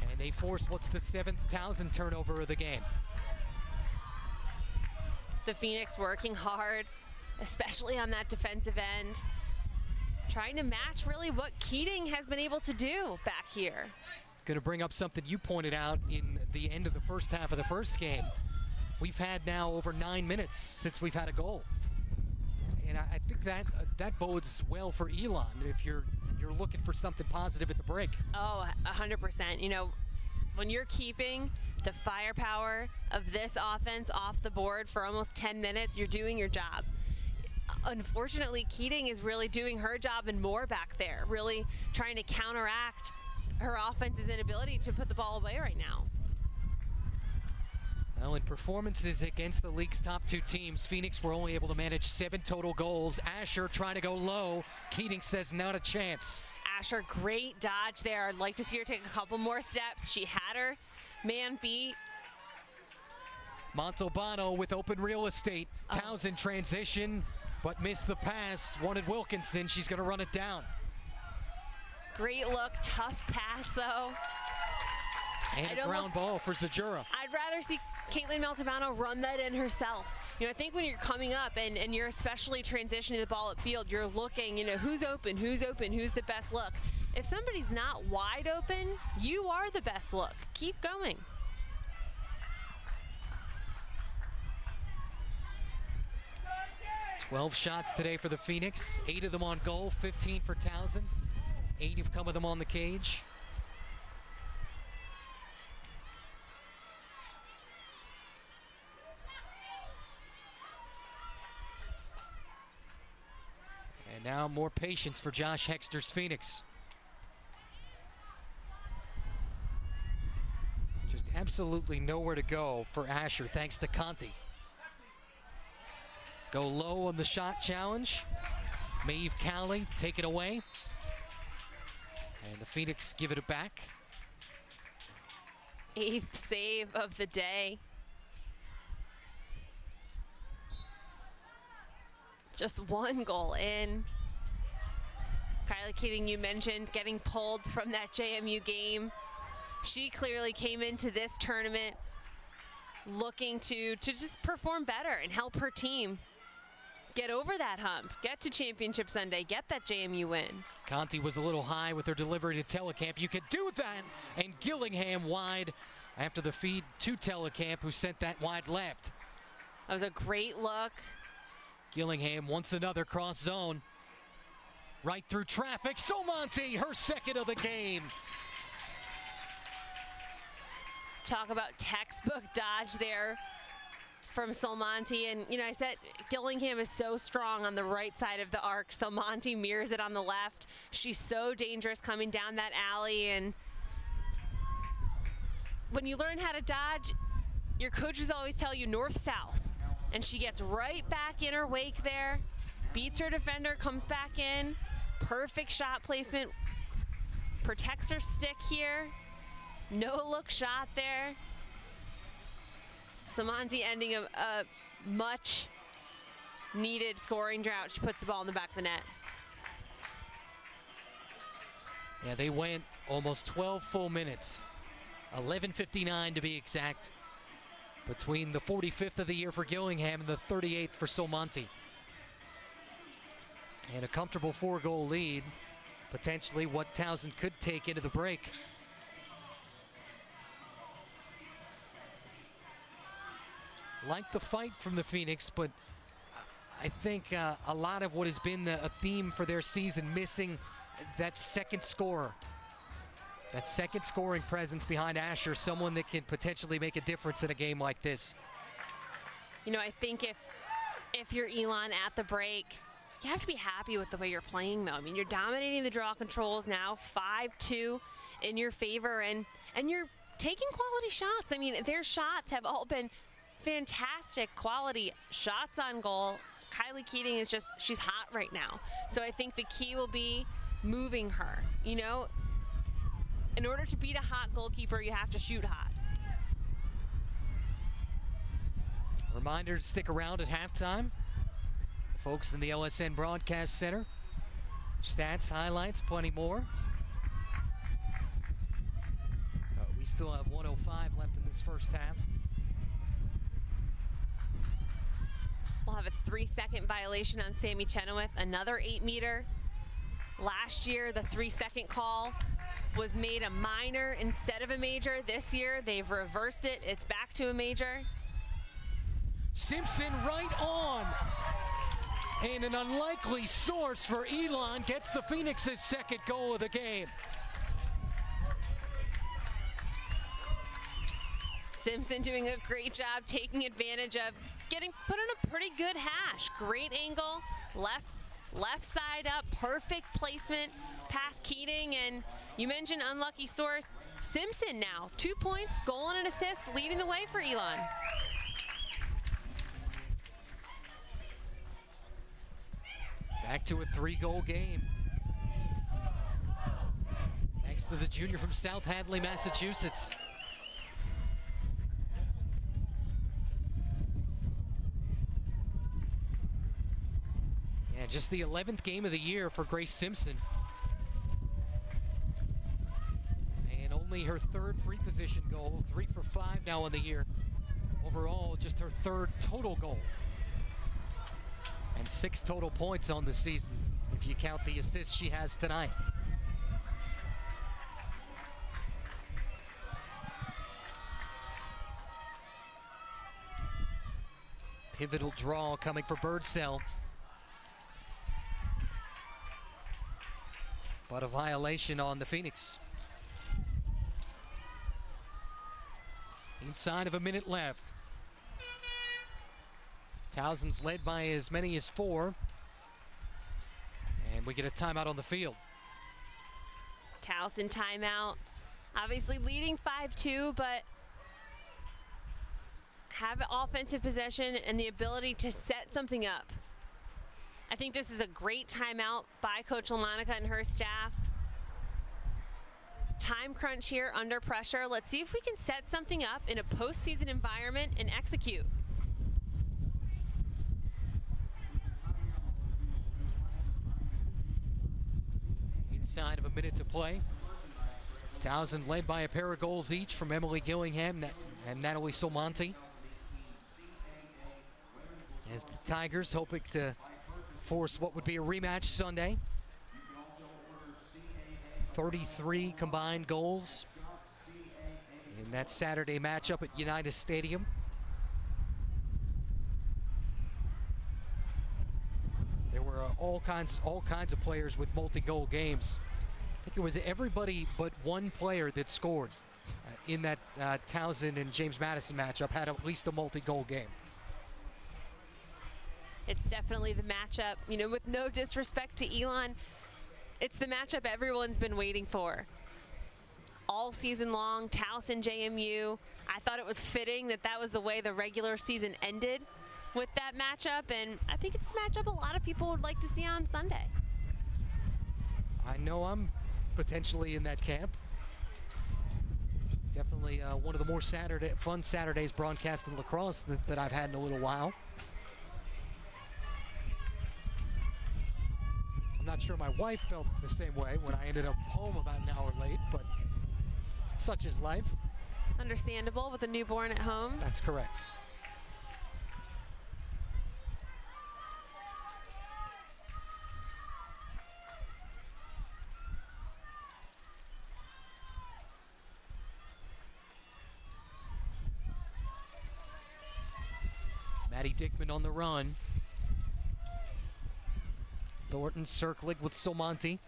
And they force what's the 7th Towson turnover of the game. The Phoenix working hard, especially on that defensive end. Trying to match really what Keating has been able to do back here. Going to bring up something you pointed out in the end of the first half of the first game. We've had now over 9 minutes since we've had a goal. And I think that bodes well for Elon if you're looking for something positive at the break. Oh, 100%. You know, when you're keeping the firepower of this offense off the board for almost 10 minutes, you're doing your job. Unfortunately, Keating is really doing her job and more back there, really trying to counteract her offense's inability to put the ball away right now. Well, in performances against the league's top 2 teams, Phoenix were only able to manage 7 total goals. Asher trying to go low. Keating says not a chance. Asher, great dodge there. I'd like to see her take a couple more steps. She had her man beat. Montalbano with open real estate. Towson transition. but missed the pass. Wanted Wilkinson. She's going to run it down. Great look, tough pass though. And a ground ball for Zajura. I'd rather see Caitlin Maltabano run that in herself. You know, I think when you're coming up and you're especially transitioning the ball upfield, you're looking, you know, who's open, who's the best look. If somebody's not wide open, you are the best look. Keep going. "12 shots today for the Phoenix, 8 of them on goal, 15 for Towson. 8 have come of them on the cage. And now more patience for Josh Hexter's Phoenix. Just absolutely nowhere to go for Asher, thanks to Conti. Go low on the shot challenge. Maeve Cowley take it away. And the Phoenix give it back. 8th save of the day. Just 1 goal in. Kylie Keating, you mentioned getting pulled from that JMU game. She clearly came into this tournament looking to just perform better and help her team get over that hump, get to Championship Sunday, get that JMU win. Conti was a little high with her delivery to Telekamp. You could do that, and Gillingham wide after the feed to Telekamp, who sent that wide left. That was a great look. Gillingham wants another cross zone. Right through traffic. Solmonti, her 2nd of the game. Talk about textbook dodge there from Solmonti. And, you know, I said Gillingham is so strong on the right side of the arc. Solmonti mirrors it on the left. She's so dangerous coming down that alley. And when you learn how to dodge, your coaches always tell you north-south. And she gets right back in her wake there, beats her defender, comes back in. Perfect shot placement, protects her stick here. No look shot there. Solmonti ending a much needed scoring drought. She puts the ball in the back of the net. Yeah, they went almost 12 full minutes, 11:59 to be exact, between the 45th of the year for Gillingham and the 38th for Solmonti. And a comfortable 4-goal lead, potentially what Towson could take into the break. Like the fight from the Phoenix, but I think a lot of what has been a theme for their season, missing that second scorer. That second scoring presence behind Asher, someone that can potentially make a difference in a game like this. You know, I think if you're Elon at the break, you have to be happy with the way you're playing, though. I mean, you're dominating the draw controls now, 5-2 in your favor, and you're taking quality shots. I mean, their shots have all been fantastic quality shots on goal. Kylie Keating is she's hot right now. So I think the key will be moving her. You know, in order to beat a hot goalkeeper, you have to shoot hot. Reminder to stick around at halftime. Folks in the LSN Broadcast Center. Stats, highlights, plenty more. We still have 1:05 left in this first half. We'll have a 3-second violation on Sammy Chenoweth, another 8-meter. Last year, the 3-second call was made a minor instead of a major. This year, they've reversed it. It's back to a major. Simpson right on. And an unlikely source for Elon gets the Phoenix's 2nd goal of the game. Simpson doing a great job taking advantage of getting put in a pretty good hash. Great angle, left side up, perfect placement past Keating. And you mentioned unlucky source. Simpson now, 2 points, goal and an assist, leading the way for Elon. Back to a 3-goal game. Thanks to the junior from South Hadley, Massachusetts. And just the 11th game of the year for Grace Simpson. And only her third free position goal, 3 for 5 now on the year. Overall, just her third total goal. And 6 total points on the season, if you count the assists she has tonight. Pivotal draw coming for Birdsell. But a violation on the Phoenix. Inside of a minute left. Towson's led by as many as 4. And we get a timeout on the field. Towson timeout. Obviously leading 5-2, but have offensive possession and the ability to set something up. I think this is a great timeout by Coach LaMonica and her staff. Time crunch here under pressure. Let's see if we can set something up in a postseason environment and execute. Inside of a minute to play. Towson led by a pair of goals each from Emily Gillingham and Natalie Solmonti. As the Tigers hoping to force what would be a rematch Sunday. 33 combined goals in that Saturday matchup at United Stadium. There were all kinds of players with multi-goal games. I think it was everybody but one player that scored in that Towson and James Madison matchup had at least a multi-goal game. It's definitely the matchup, you know, with no disrespect to Elon, it's the matchup everyone's been waiting for. All season long, Towson, JMU. I thought it was fitting that that was the way the regular season ended with that matchup, and I think it's a matchup a lot of people would like to see on Sunday. I know I'm potentially in that camp. Definitely one of the more fun Saturdays broadcast in lacrosse that I've had in a little while. I'm not sure my wife felt the same way when I ended up home about an hour late, but such is life. Understandable with a newborn at home. That's correct. Maddie Dickman on the run. Thornton circling with Solmonti.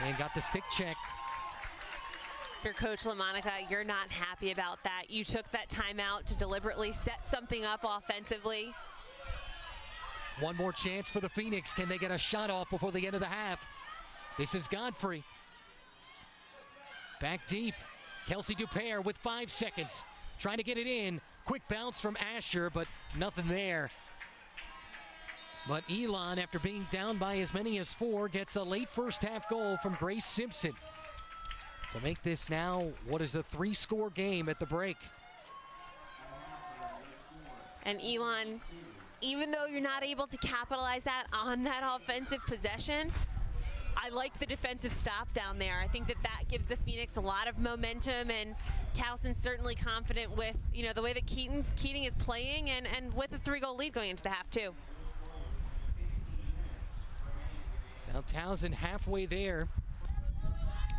And got the stick check. If you're Coach LaMonica, you're not happy about that. You took that timeout to deliberately set something up offensively. One more chance for the Phoenix. Can they get a shot off before the end of the half? This is Godfrey. Back deep. Kelsey Dupere with 5 seconds. Trying to get it in. Quick bounce from Asher, but nothing there. But Elon, after being down by as many as 4, gets a late first half goal from Grace Simpson to make this now what is a 3-score game at the break. And Elon, even though you're not able to capitalize on that offensive possession, I like the defensive stop down there. I think that gives the Phoenix a lot of momentum, and Towson's certainly confident with, you know, the way that Keating is playing and with a 3-goal lead going into the half too. So Towson halfway there.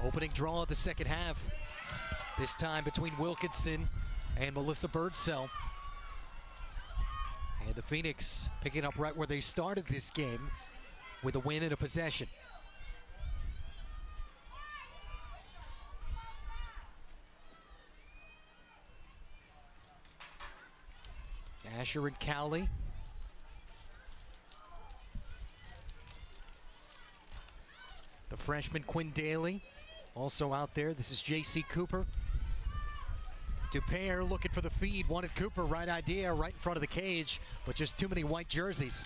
Opening draw of the second half. This time between Wilkinson and Melissa Birdsell. And the Phoenix picking up right where they started this game with a win and a possession. Asher and Cowley. The freshman Quinn Daly also out there. This is J.C. Cooper. Dupere looking for the feed. Wanted Cooper, right idea, right in front of the cage, but just too many white jerseys.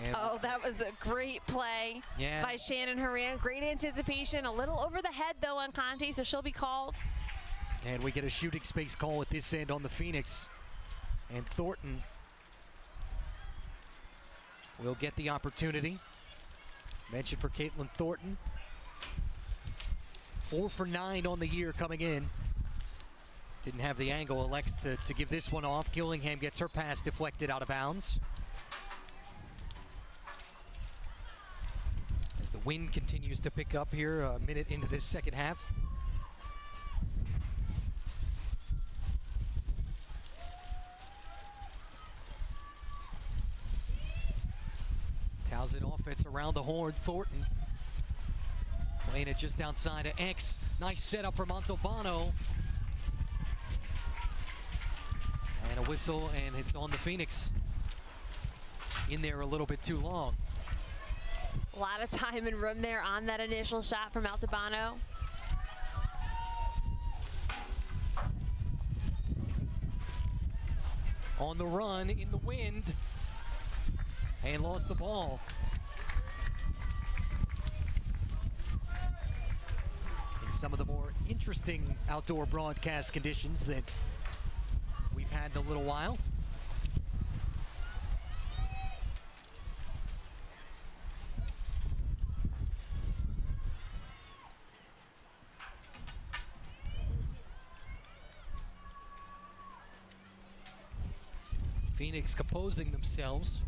And oh, that was a great play by Shannon Horan. Great anticipation. A little over the head, though, on Conti, so she'll be called. And we get a shooting space call at this end on the Phoenix. And Thornton will get the opportunity. Mention for Caitlin Thornton. 4 for 9 on the year coming in. Didn't have the angle, elects to give this one off. Gillingham gets her pass deflected out of bounds. As the wind continues to pick up here a minute into this second half. Towson offense around the horn. Thornton playing it just outside of X. Nice setup for Montalbano. And a whistle, and it's on the Phoenix. In there a little bit too long. A lot of time and room there on that initial shot from Montalbano. On the run in the wind. And lost the ball. In some of the more interesting outdoor broadcast conditions that we've had in a little while. Phoenix composing themselves.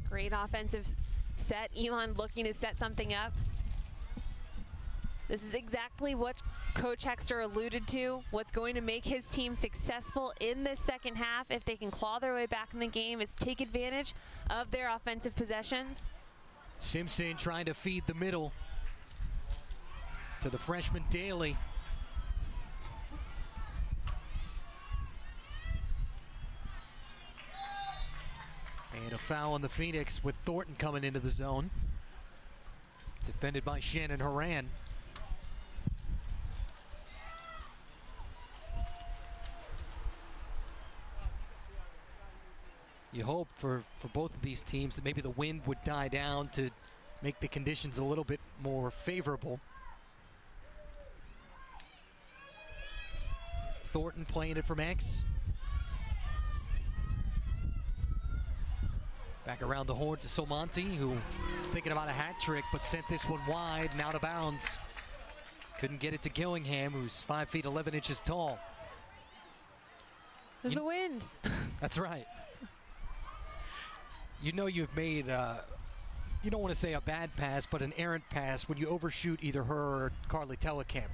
Great offensive set. Elon looking to set something up. This is exactly what Coach Hexter alluded to. What's going to make his team successful in this second half, if they can claw their way back in the game, is take advantage of their offensive possessions. Simpson trying to feed the middle to the freshman Daly. And a foul on the Phoenix with Thornton coming into the zone. Defended by Shannon Horan. You hope for both of these teams that maybe the wind would die down to make the conditions a little bit more favorable. Thornton playing it from X. Back around the horn to Somonti, who was thinking about a hat trick, but sent this one wide and out of bounds. Couldn't get it to Gillingham, who's 5 feet 11 inches tall. There's the wind. That's right. You know you've made, you don't want to say a bad pass, but an errant pass when you overshoot either her or Carly Telekamp.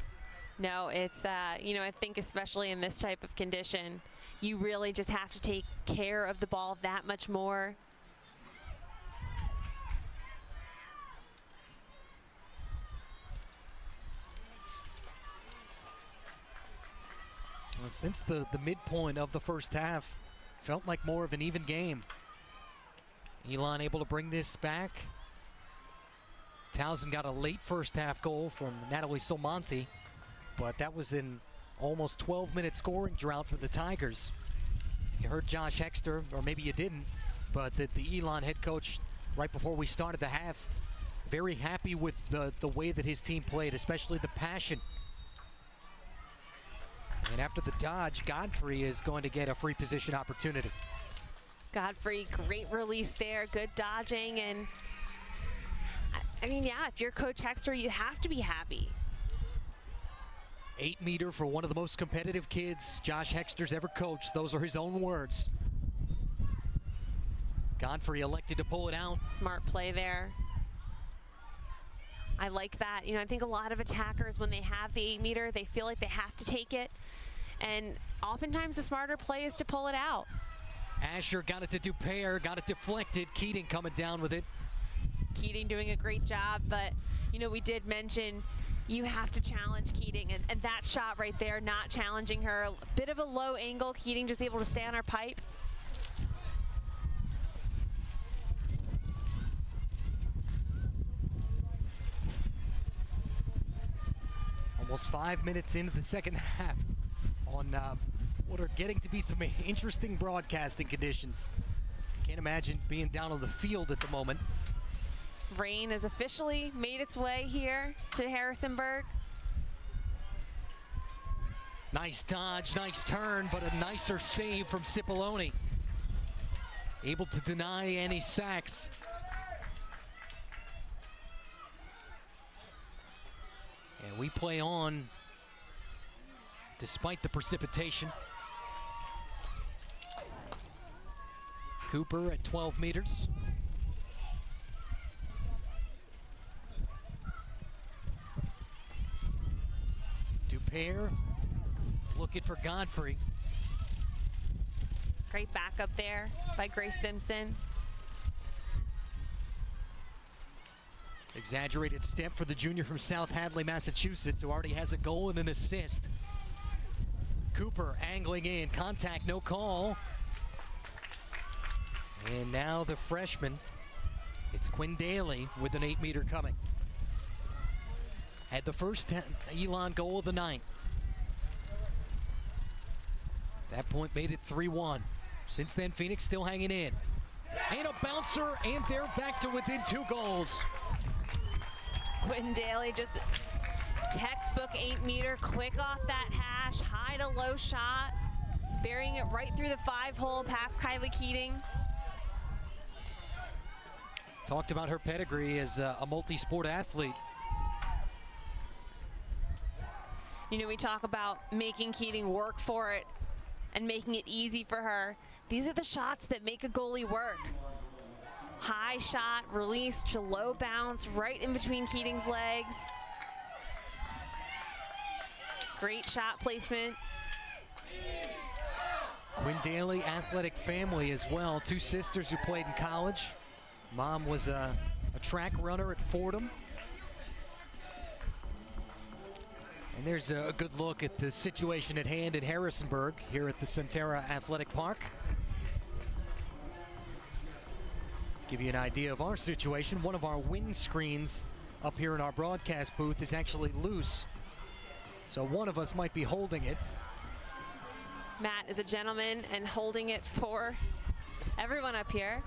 No, it's, you know, I think especially in this type of condition, you really just have to take care of the ball that much more. Well, since the midpoint of the first half, felt like more of an even game. Elon able to bring this back. Towson got a late first half goal from Natalie Solmonti, but that was in almost 12-minute scoring drought for the Tigers. You heard Josh Hexter, or maybe you didn't, but the Elon head coach, right before we started the half, very happy with the way that his team played, especially the passion. And after the dodge, Godfrey is going to get a free position opportunity. Godfrey, great release there, good dodging, and I mean, yeah, if you're Coach Hexter, you have to be happy. 8 meter for one of the most competitive kids Josh Hexter's ever coached. Those are his own words. Godfrey elected to pull it out. Smart play there. I like that. You know, I think a lot of attackers, when they have the 8 meter, they feel like they have to take it. And oftentimes the smarter play is to pull it out. Asher got it to Dupere, got it deflected. Keating coming down with it. Keating doing a great job, but, you know, we did mention you have to challenge Keating, and that shot right there, not challenging her. A bit of a low angle. Keating just able to stay on her pipe. Almost 5 minutes into the second half on what are getting to be some interesting broadcasting conditions. Can't imagine being down on the field at the moment. Rain has officially made its way here to Harrisonburg. Nice dodge, nice turn, but a nicer save from Cipollone. Able to deny any sacks. And we play on despite the precipitation. Cooper at 12 meters. Dupere looking for Godfrey. Great backup there by Grace Simpson. Exaggerated step for the junior from South Hadley, Massachusetts, who already has a goal and an assist. Cooper angling in, contact, no call. And now the freshman, it's Quinn Daly with an 8-meter coming. Had the first Elon goal of the night. That point made it 3-1. Since then, Phoenix still hanging in. And a bouncer, and they're back to within 2 goals. Quinn Daly just textbook 8-meter, quick off that hash, high to low shot, burying it right through the 5-hole past Kylie Keating. Talked about her pedigree as a multi-sport athlete. You know, we talk about making Keating work for it and making it easy for her. These are the shots that make a goalie work. High shot, release to low bounce, right in between Keating's legs. Great shot placement. Quinn Daly, athletic family as well. 2 sisters who played in college. Mom was a track runner at Fordham. And there's a good look at the situation at hand in Harrisonburg here at the Centera Athletic Park. Give you an idea of our situation. One of our wind screens up here in our broadcast booth is actually loose. So one of us might be holding it. Matt is a gentleman and holding it for everyone up here.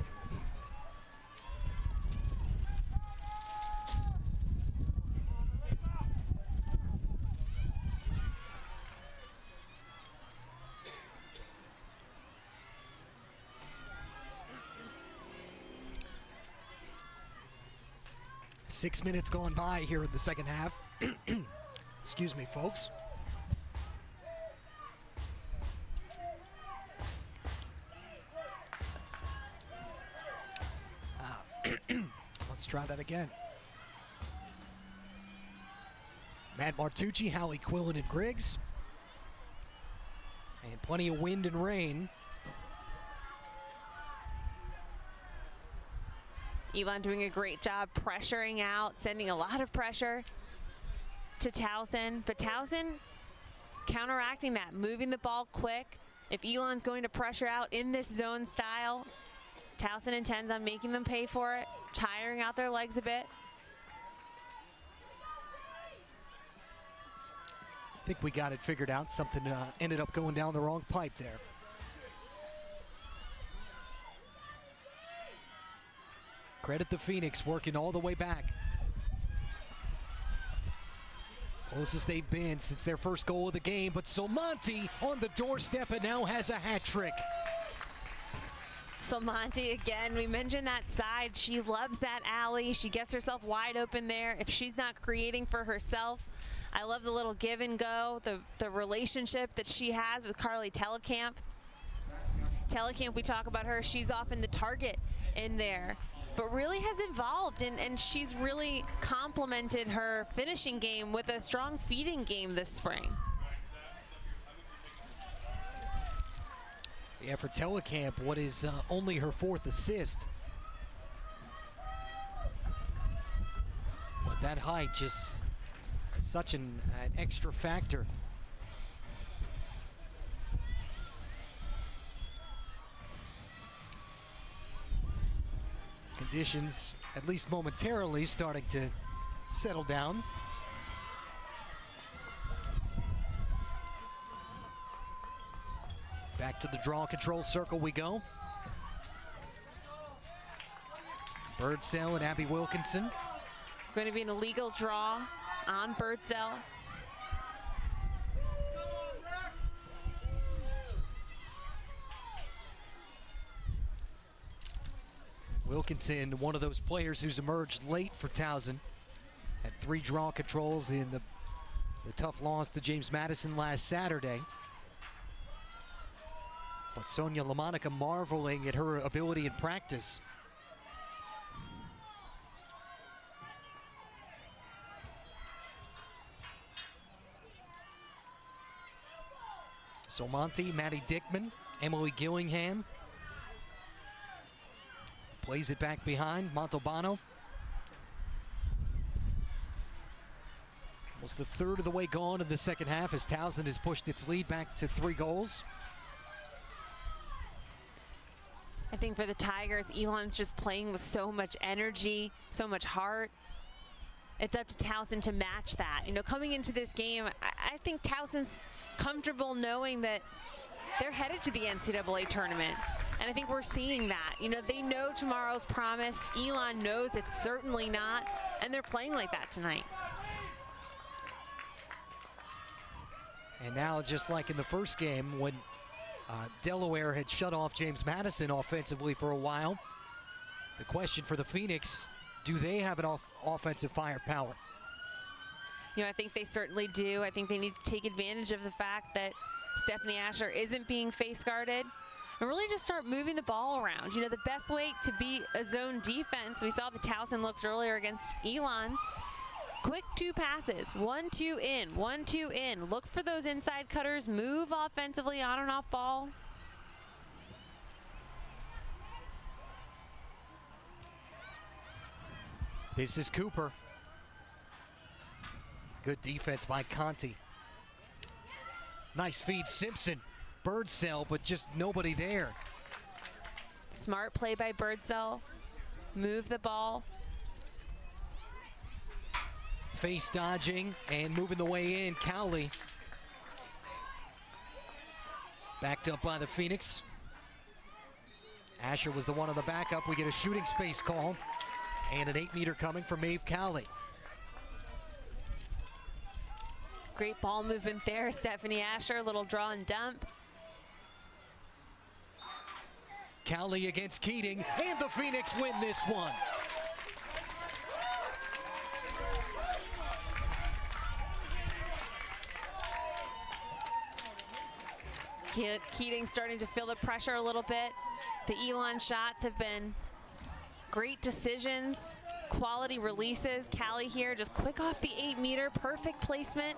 Six minutes gone by here in the second half. Excuse me, folks. Let's try that again. Matt Martucci, Howie Quillen, and Griggs. And plenty of wind and rain. Elon doing a great job pressuring out, sending a lot of pressure to Towson. But Towson counteracting that, moving the ball quick. If Elon's going to pressure out in this zone style, Towson intends on making them pay for it, tiring out their legs a bit. I think we got it figured out. Something ended up going down the wrong pipe there. Credit the Phoenix working all the way back. Closest they've been since their first goal of the game, but Solmonti on the doorstep and now has a hat trick. Solmonti again, we mentioned that side. She loves that alley. She gets herself wide open there. If she's not creating for herself, I love the little give and go, the relationship that she has with Carly Telekamp. Telekamp, we talk about her, she's often the target in there, but really has evolved, and she's really complemented her finishing game with a strong feeding game this spring. Yeah, for Telekamp, what is only her 4th assist. But that height just such an extra factor. Conditions, at least momentarily, starting to settle down. Back to the draw control circle we go. Birdsell and Abby Wilkinson. It's going to be an illegal draw on Birdsell. Wilkinson, one of those players who's emerged late for Towson. Had 3 draw controls in the tough loss to James Madison last Saturday. But Sonia LaMonica marveling at her ability in practice. Somonti, Maddie Dickman, Emily Gillingham. Plays it back behind, Montalbano. Almost a third of the way gone in the second half as Towson has pushed its lead back to 3 goals. I think for the Tigers, Elon's just playing with so much energy, so much heart. It's up to Towson to match that. You know, coming into this game, I think Towson's comfortable knowing that they're headed to the NCAA tournament. And I think we're seeing that. You know, they know tomorrow's promised. Elon knows it's certainly not. And they're playing like that tonight. And now, just like in the first game, when Delaware had shut off James Madison offensively for a while, the question for the Phoenix, do they have an offensive firepower? You know, I think they certainly do. I think they need to take advantage of the fact that Stephanie Asher isn't being face guarded and really just start moving the ball around. You know, the best way to beat a zone defense, we saw the Towson looks earlier against Elon. Quick 2 passes, 1-2 in, 1-2 in. Look for those inside cutters, move offensively on and off ball. This is Cooper. Good defense by Conti. Nice feed, Simpson. Birdsell, but just nobody there. Smart play by Birdsell. Move the ball. Face dodging and moving the way in, Cowley. Backed up by the Phoenix. Asher was the one on the backup. We get a shooting space call and an 8-meter coming from Maeve Cowley. Great ball movement there, Stephanie Asher, little draw and dump. Cowley against Keating, and the Phoenix win this one. Keating starting to feel the pressure a little bit. The Elon shots have been great decisions, quality releases. Callie here just quick off the 8-meter, perfect placement.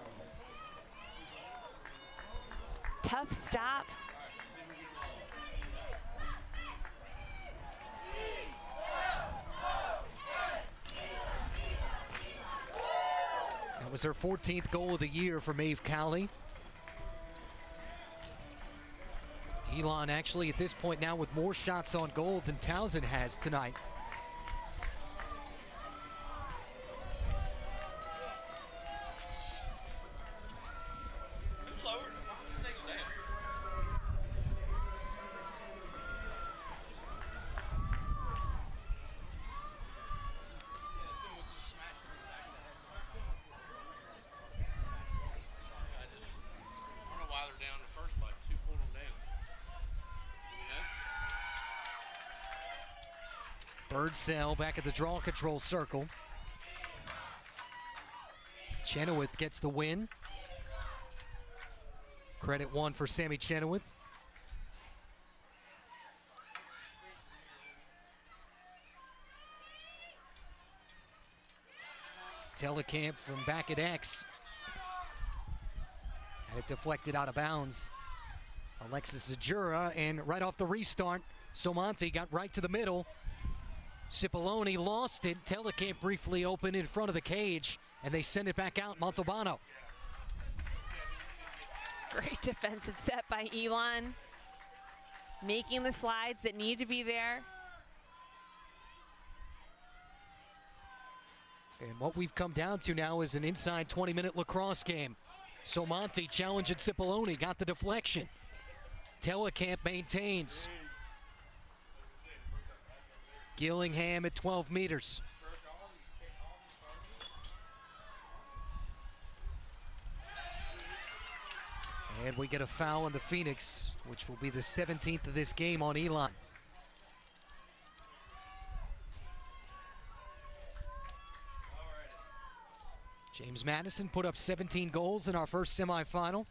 Tough stop. That was her 14th goal of the year for Maeve Cowley. Elon actually at this point now with more shots on goal than Towson has tonight. Birdsell back at the draw control circle. Chenoweth gets the win. Credit 1 for Sammy Chenoweth. Telekamp from back at X. Had it deflected out of bounds. Alexis Zajura, and right off the restart, Somonti got right to the middle. Cipollone lost it. Telekamp briefly open in front of the cage, and they send it back out. Montalbano. Great defensive set by Elon. Making the slides that need to be there. And what we've come down to now is an inside 20-minute lacrosse game. Somonti challenging Cipollone, got the deflection. Telekamp maintains. Gillingham at 12 meters. And we get a foul on the Phoenix, which will be the 17th of this game on Elon. James Madison put up 17 goals in our first semifinal.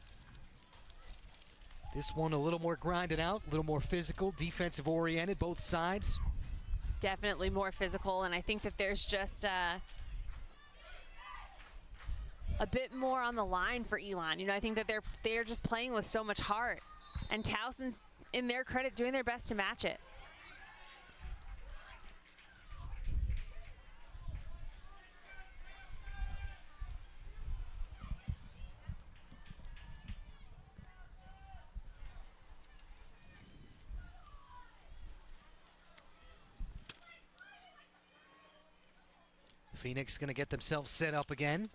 This one a little more grinded out, a little more physical, defensive oriented, both sides. Definitely more physical, and I think that there's just a bit more on the line for Elon. You know, I think that they're just playing with so much heart, and Towson's, in their credit, doing their best to match it. Phoenix going to get themselves set up again.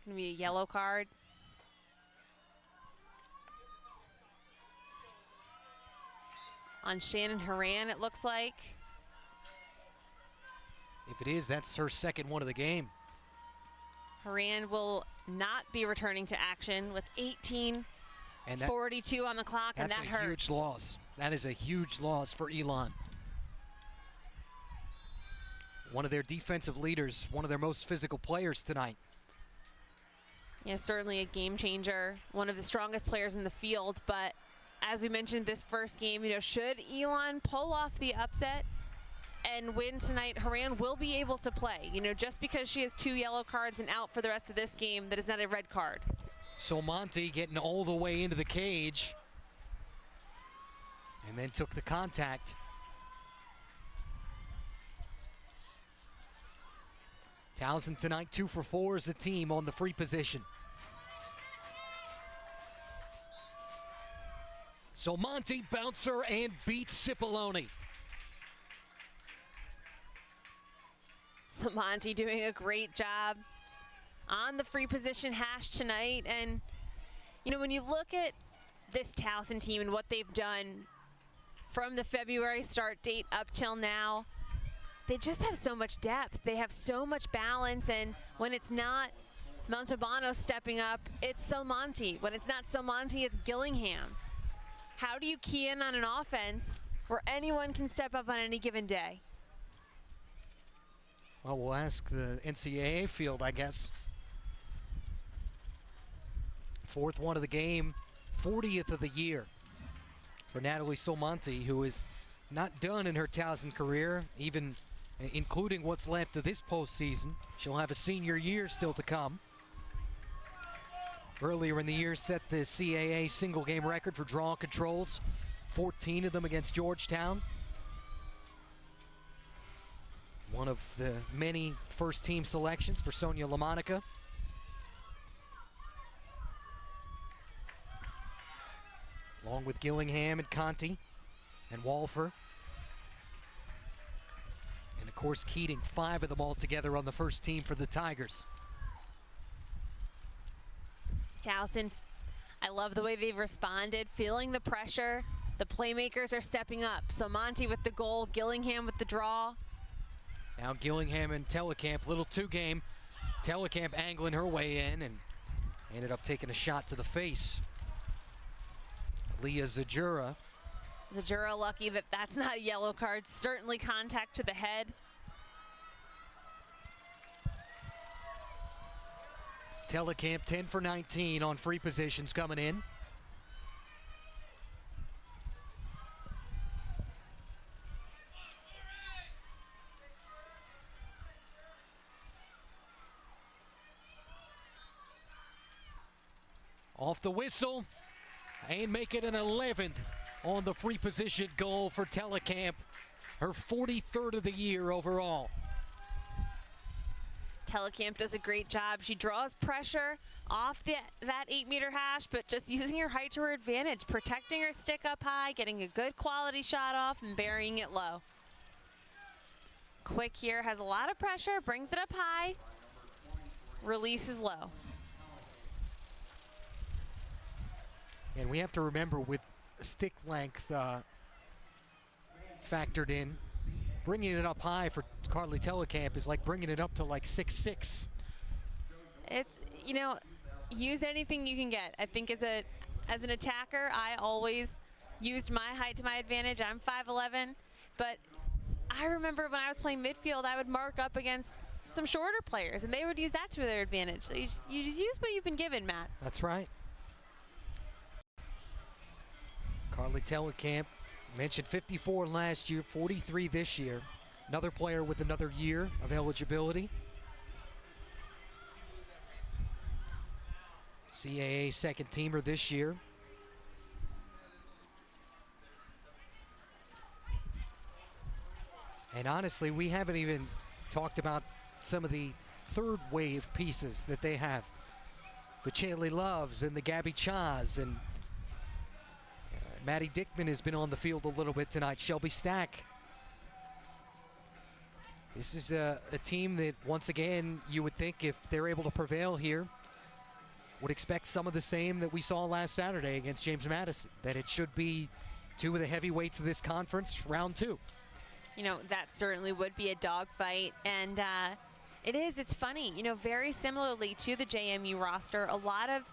Gonna be a yellow card. On Shannon Horan, it looks like. If it is, that's her second one of the game. Horan will not be returning to action with 18:42 on the clock, and that hurts. That's a huge loss. That is a huge loss for Elon. One of their defensive leaders, one of their most physical players tonight. Yeah, certainly a game changer, one of the strongest players in the field. But as we mentioned this first game, you know, should Elon pull off the upset and win tonight, Horan will be able to play. You know, just because she has 2 yellow cards and out for the rest of this game, that is not a red card. So Monty getting all the way into the cage and then took the contact. Towson tonight 2 for 4 as a team on the free position. So Monty bouncer and beats Cipollone. So Monty doing a great job on the free position hash tonight. And, you know, when you look at this Towson team and what they've done from the February start date up till now, they just have so much depth. They have so much balance, and when it's not Montalbano stepping up, it's Salmonti. When it's not Salmonti, it's Gillingham. How do you key in on an offense where anyone can step up on any given day? Well, we'll ask the NCAA field, I guess. 4th one of the game, 40th of the year for Natalie Solmonti, who is not done in her Towson career, even including what's left of this postseason. She'll have a senior year still to come. Earlier in the year set the CAA single game record for draw controls, 14 of them against Georgetown. One of the many first team selections for Sonia LaMonica. Along with Gillingham and Conti and Walfer. And of course Keating, 5 of them all together on the first team for the Tigers. Towson, I love the way they've responded, feeling the pressure. The playmakers are stepping up. So Monty with the goal, Gillingham with the draw. Now Gillingham and Telekamp, little 2-game. Telekamp angling her way in and ended up taking a shot to the face. Leah Zajura. Zajura lucky that that's not a yellow card. Certainly contact to the head. Telekamp 10 for 19 on free positions coming in. Off the whistle and make it an 11th on the free position goal for Telekamp. Her 43rd of the year overall. Telekamp does a great job. She draws pressure off that 8-meter hash, but just using her height to her advantage, protecting her stick up high, getting a good quality shot off, and burying it low. Quick here, has a lot of pressure, brings it up high, releases low. And we have to remember with stick length, factored in. Bringing it up high for Carly Tellecamp is like bringing it up to like 6'6". It's, use anything you can get. I think as an attacker, I always used my height to my advantage. I'm 5'11", but I remember when I was playing midfield, I would mark up against some shorter players, and they would use that to their advantage. So you just use what you've been given, Matt. That's right. Carly Tellecamp, mentioned 54 last year, 43 this year. Another player with another year of eligibility. CAA second teamer this year. And honestly, we haven't even talked about some of the third wave pieces that they have. The Chaley Loves and the Gabby Chaz, and Maddie Dickman has been on the field a little bit tonight. Shelby Stack. This is a team that, once again, you would think if they're able to prevail here, would expect some of the same that we saw last Saturday against James Madison, that it should be two of the heavyweights of this conference, round two. That certainly would be a dogfight, and it's funny, very similarly to the JMU roster, a lot of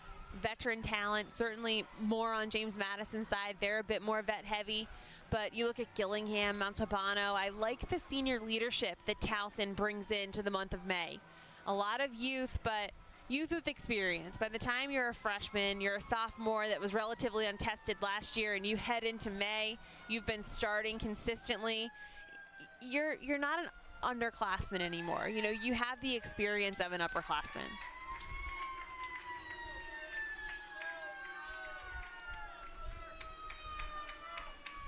veteran talent, certainly more on James Madison's side. They're a bit more vet heavy, but you look at Gillingham, Montalbano. I like the senior leadership that Towson brings into the month of May. A lot of youth, but youth with experience. By the time you're a freshman, you're a sophomore that was relatively untested last year, and you head into May, you've been starting consistently. You're not an underclassman anymore. You have the experience of an upperclassman.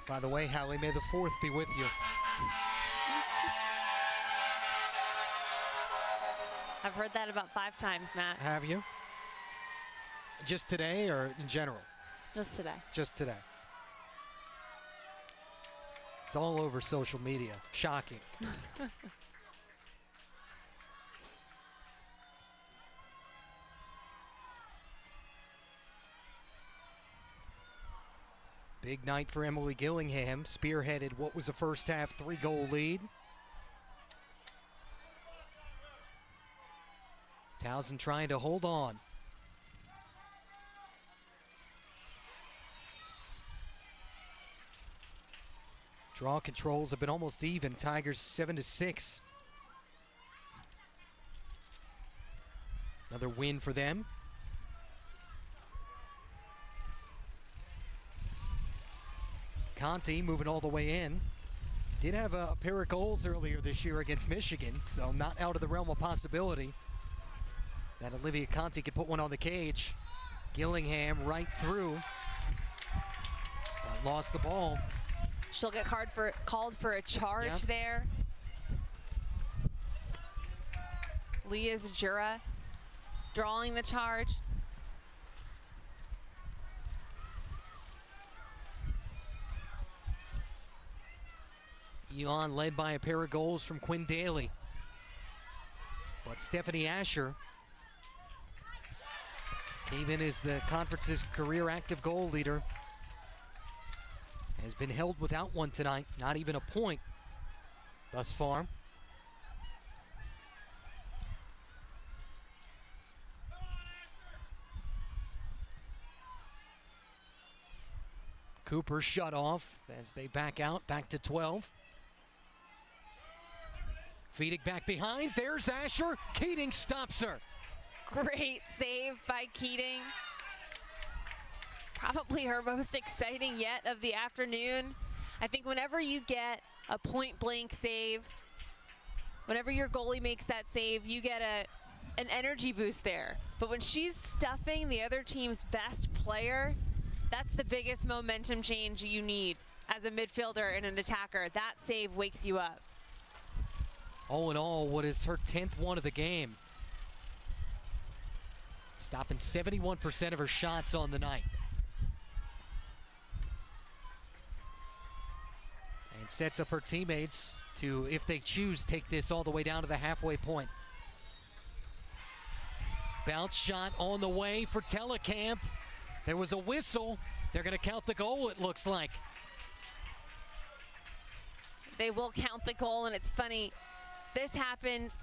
By the way, Hallie, may the 4th be with you. I've heard that about 5 times, Matt. Have you? Just today or in general? Just today. Just today. It's all over social media. Shocking. Big night for Emily Gillingham. Spearheaded what was a first half 3-goal lead. Towson trying to hold on. Draw controls have been almost even. Tigers 7-6. Another win for them. Conti moving all the way in. Did have a pair of goals earlier this year against Michigan, so not out of the realm of possibility that Olivia Conti could put one on the cage. Gillingham right through, but lost the ball. She'll get called for a charge there. Leah Jura drawing the charge. Elon led by a pair of goals from Quinn Daly. But Stephanie Asher came in as the conference's career active goal leader. Has been held without one tonight, not even a point thus far. Cooper shut off as they back out, back to 12. Feeding back behind, there's Asher. Keating stops her. Great save by Keating. Probably her most exciting yet of the afternoon. I think whenever you get a point-blank save, whenever your goalie makes that save, you get an energy boost there. But when she's stuffing the other team's best player, that's the biggest momentum change you need as a midfielder and an attacker. That save wakes you up. All in all, what is her 10th one of the game? Stopping 71% of her shots on the night. And sets up her teammates to, if they choose, take this all the way down to the halfway point. Bounce shot on the way for Tellecamp. There was a whistle. They're going to count the goal, it looks like. they will count the goal. And it's funny, this happened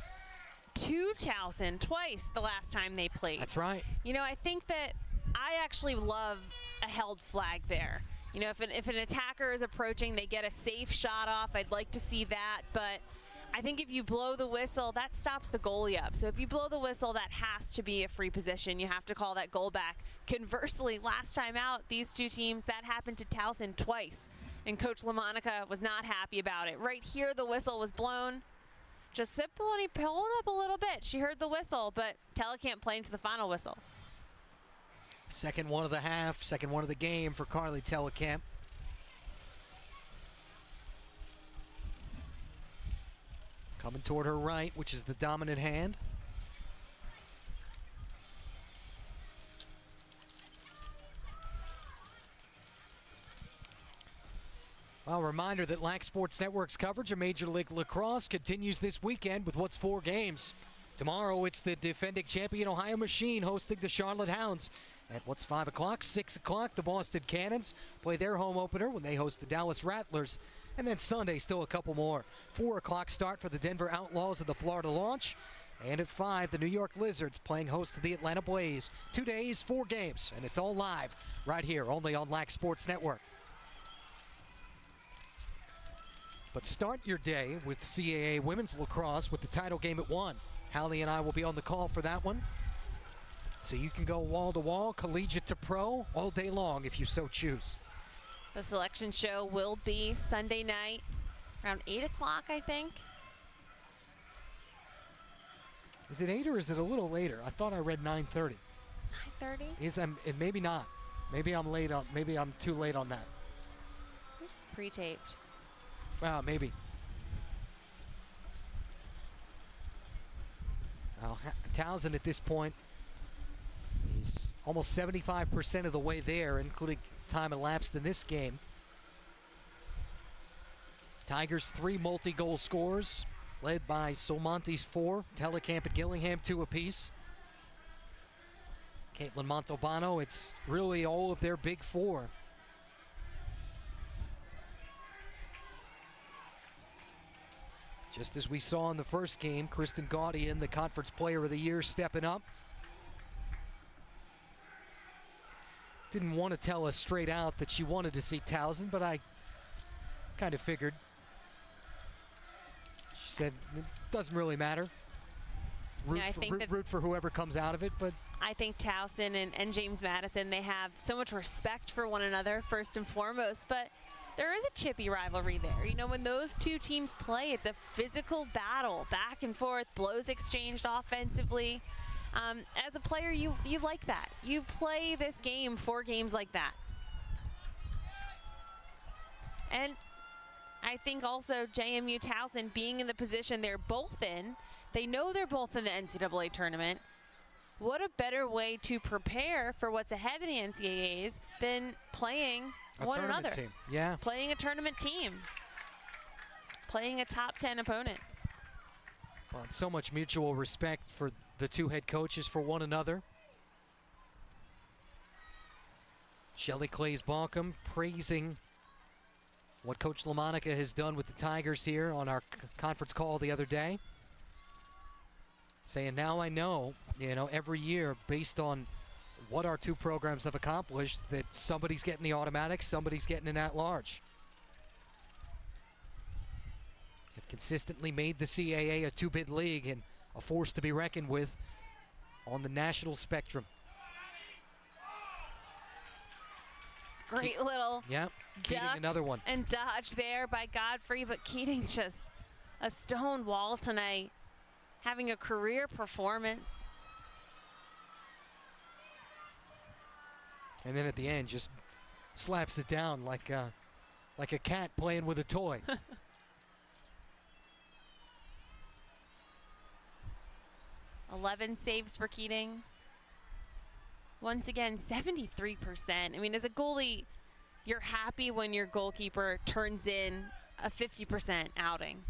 to Towson twice the last time they played. That's right. You know, I think that I actually love a held flag there. You know, if an attacker is approaching, they get a safe shot off. I'd like to see that, but I think if you blow the whistle, that stops the goalie up. So if you blow the whistle, that has to be a free position. You have to call that goal back. Conversely, last time out, these two teams, that happened to Towson twice, and Coach LaMonica was not happy about it. Right here, the whistle was blown. Just simple, and he pulled up a little bit. She heard the whistle, but Telekamp playing to the final whistle. Second one of the half, second one of the game for Carly Telekamp. Coming toward her right, which is the dominant hand. Well, a reminder that Lac Sports Network's coverage of Major League Lacrosse continues this weekend with what's 4 games. Tomorrow, it's the defending champion Ohio Machine hosting the Charlotte Hounds. At what's 5 o'clock, 6 o'clock, the Boston Cannons play their home opener when they host the Dallas Rattlers. And then Sunday, still a couple more. 4 o'clock start for the Denver Outlaws and the Florida Launch. And at 5, the New York Lizards playing host to the Atlanta Blaze. 2 days, 4 games, and it's all live right here, only on Lac Sports Network. But start your day with CAA Women's Lacrosse with the title game at 1. Hallie and I will be on the call for that one. So you can go wall to wall, collegiate to pro, all day long if you so choose. The selection show will be Sunday night around 8 o'clock, I think. Is it 8 or is it a little later? I thought I read 9:30. 9:30? Maybe not. Maybe I'm late on. Maybe I'm too late on that. It's pre-taped. Well, maybe. Well, Towson at this point is almost 75% of the way there, including time elapsed in this game. Tigers 3 multi-goal scorers, led by Solmontes 4, Telekamp and Gillingham 2 apiece. Caitlin Montalbano, it's really all of their big 4. Just as we saw in the first game, Kristen Gaudian, the Conference Player of the Year, stepping up. Didn't want to tell us straight out that she wanted to see Towson, but I kind of figured. She said it doesn't really matter. Root for whoever comes out of it, but I think Towson and James Madison, they have so much respect for one another, first and foremost, but there is a chippy rivalry there. You know, when those two teams play, it's a physical battle, back and forth, blows exchanged offensively. As a player, you like that. You play this game 4 games like that. And I think also JMU Towson being in the position they're both in, they know they're both in the NCAA tournament. What a better way to prepare for what's ahead in the NCAAs than playing one another. Team. Yeah. Playing a tournament team. Playing a top 10 opponent. Well, it's so much mutual respect for the 2 head coaches for one another. Shelley Clays-Balcom praising what Coach LaMonica has done with the Tigers here on our conference call the other day. Saying, now I know, every year based on what our 2 programs have accomplished, that somebody's getting the automatic, somebody's getting an at-large. Have consistently made the CAA a 2-bid league and a force to be reckoned with on the national spectrum. Great little Keating another one. And dodge there by Godfrey, but Keating just a stone wall tonight, having a career performance. And then at the end, just slaps it down like a cat playing with a toy. 11 saves for Keating. Once again, 73%. I mean, as a goalie, you're happy when your goalkeeper turns in a 50% outing.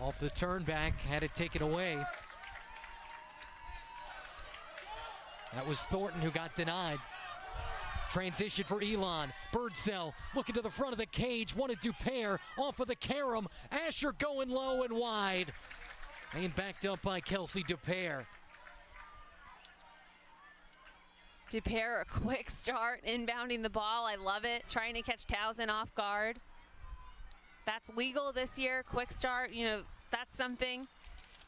Off the turn back, had it taken away. That was Thornton who got denied. Transition for Elon. Birdsell looking to the front of the cage. Wanted Dupair off of the carom. Asher going low and wide. And backed up by Kelsey Dupair. Dupair, a quick start, inbounding the ball. I love it. Trying to catch Towson off guard. That's legal this year. Quick start, that's something.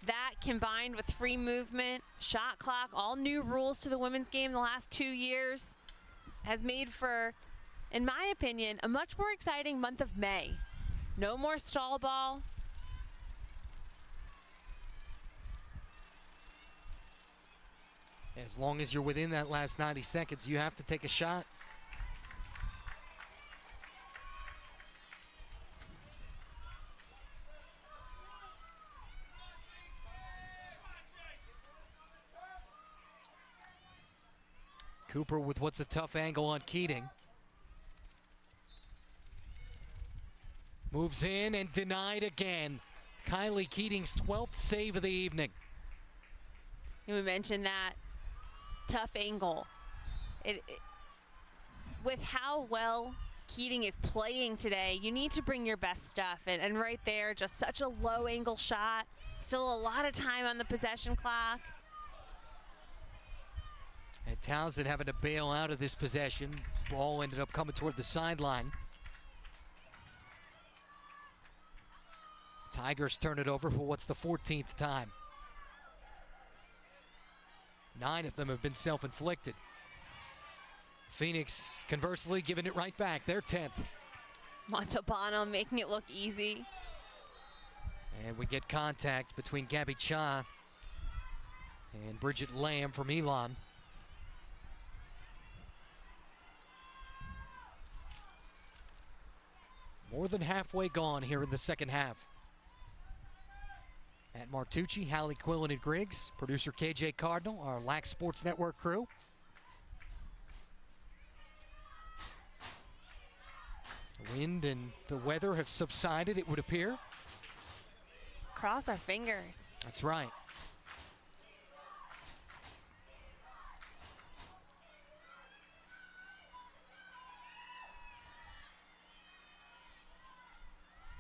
That combined with free movement, shot clock, all new rules to the women's game the last 2 years has made for, in my opinion, a much more exciting month of May. No more stall ball. As long as you're within that last 90 seconds, you have to take a shot. Cooper with what's a tough angle on Keating. Moves in and denied again. Kylie Keating's 12th save of the evening. And we mentioned that tough angle. With how well Keating is playing today, you need to bring your best stuff. And right there, just such a low angle shot. Still a lot of time on the possession clock. And Towson having to bail out of this possession. Ball ended up coming toward the sideline. Tigers turn it over for what's the 14th time. 9 of them have been self-inflicted. Phoenix, conversely, giving it right back. Their 10th. Montalbano making it look easy. And we get contact between Gabby Cha and Bridget Lamb from Elon. More than halfway gone here in the second half. At Martucci, Hallie Quillen and Griggs, producer KJ Cardinal, our Lax Sports Network crew. The wind and the weather have subsided, it would appear. Cross our fingers. That's right.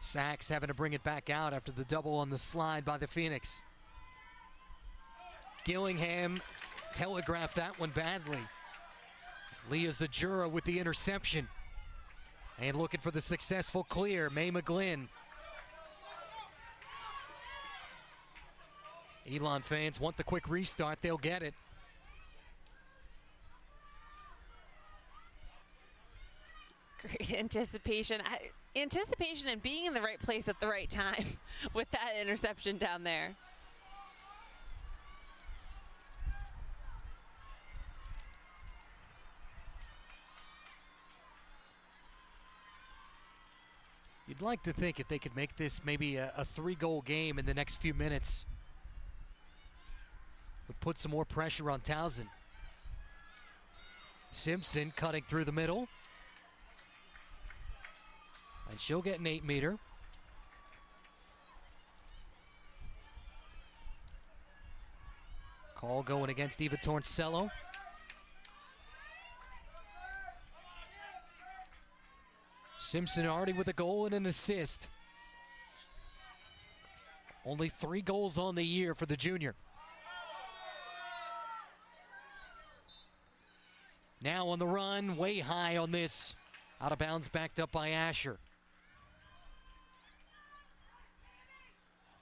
Sachs having to bring it back out after the double on the slide by the Phoenix. Gillingham telegraphed that one badly. Leah Zajura with the interception. And looking for the successful clear, Mae McGlynn. Elon fans want the quick restart, they'll get it. Great anticipation. Anticipation and being in the right place at the right time with that interception down there. You'd like to think if they could make this maybe a 3-goal game in the next few minutes, would put some more pressure on Towson. Simpson cutting through the middle. And she'll get an 8-meter. Call going against Eva Torncello. Simpson already with a goal and an assist. Only 3 goals on the year for the junior. Now on the run, way high on this. Out of bounds, backed up by Asher.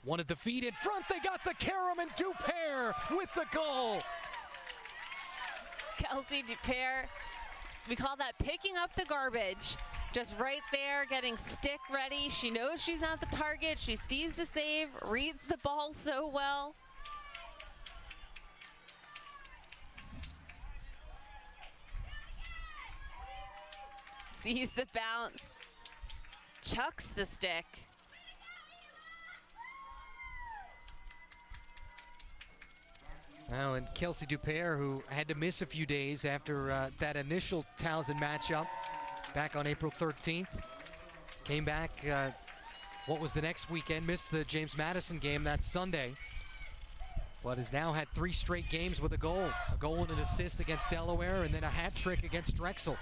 Wanted the feed in front, they got the carom, and Dupair with the goal. Kelsey Dupair, we call that picking up the garbage. Just right there, getting stick ready. She knows she's not the target. She sees the save, reads the ball so well. Sees the bounce, chucks the stick. Well, and Kelsey Dupair, who had to miss a few days after that initial Towson matchup back on April 13th, came back, what was the next weekend, missed the James Madison game that Sunday. but has now had 3 straight games with a goal and an assist against Delaware, and then a hat trick against Drexel.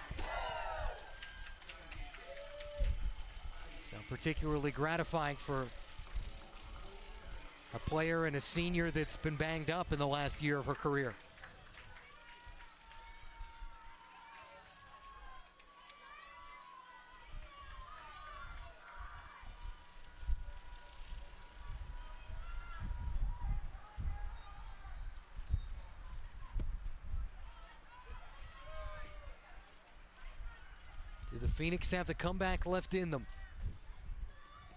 So particularly gratifying for a player and a senior that's been banged up in the last year of her career. Do the Phoenix have the comeback left in them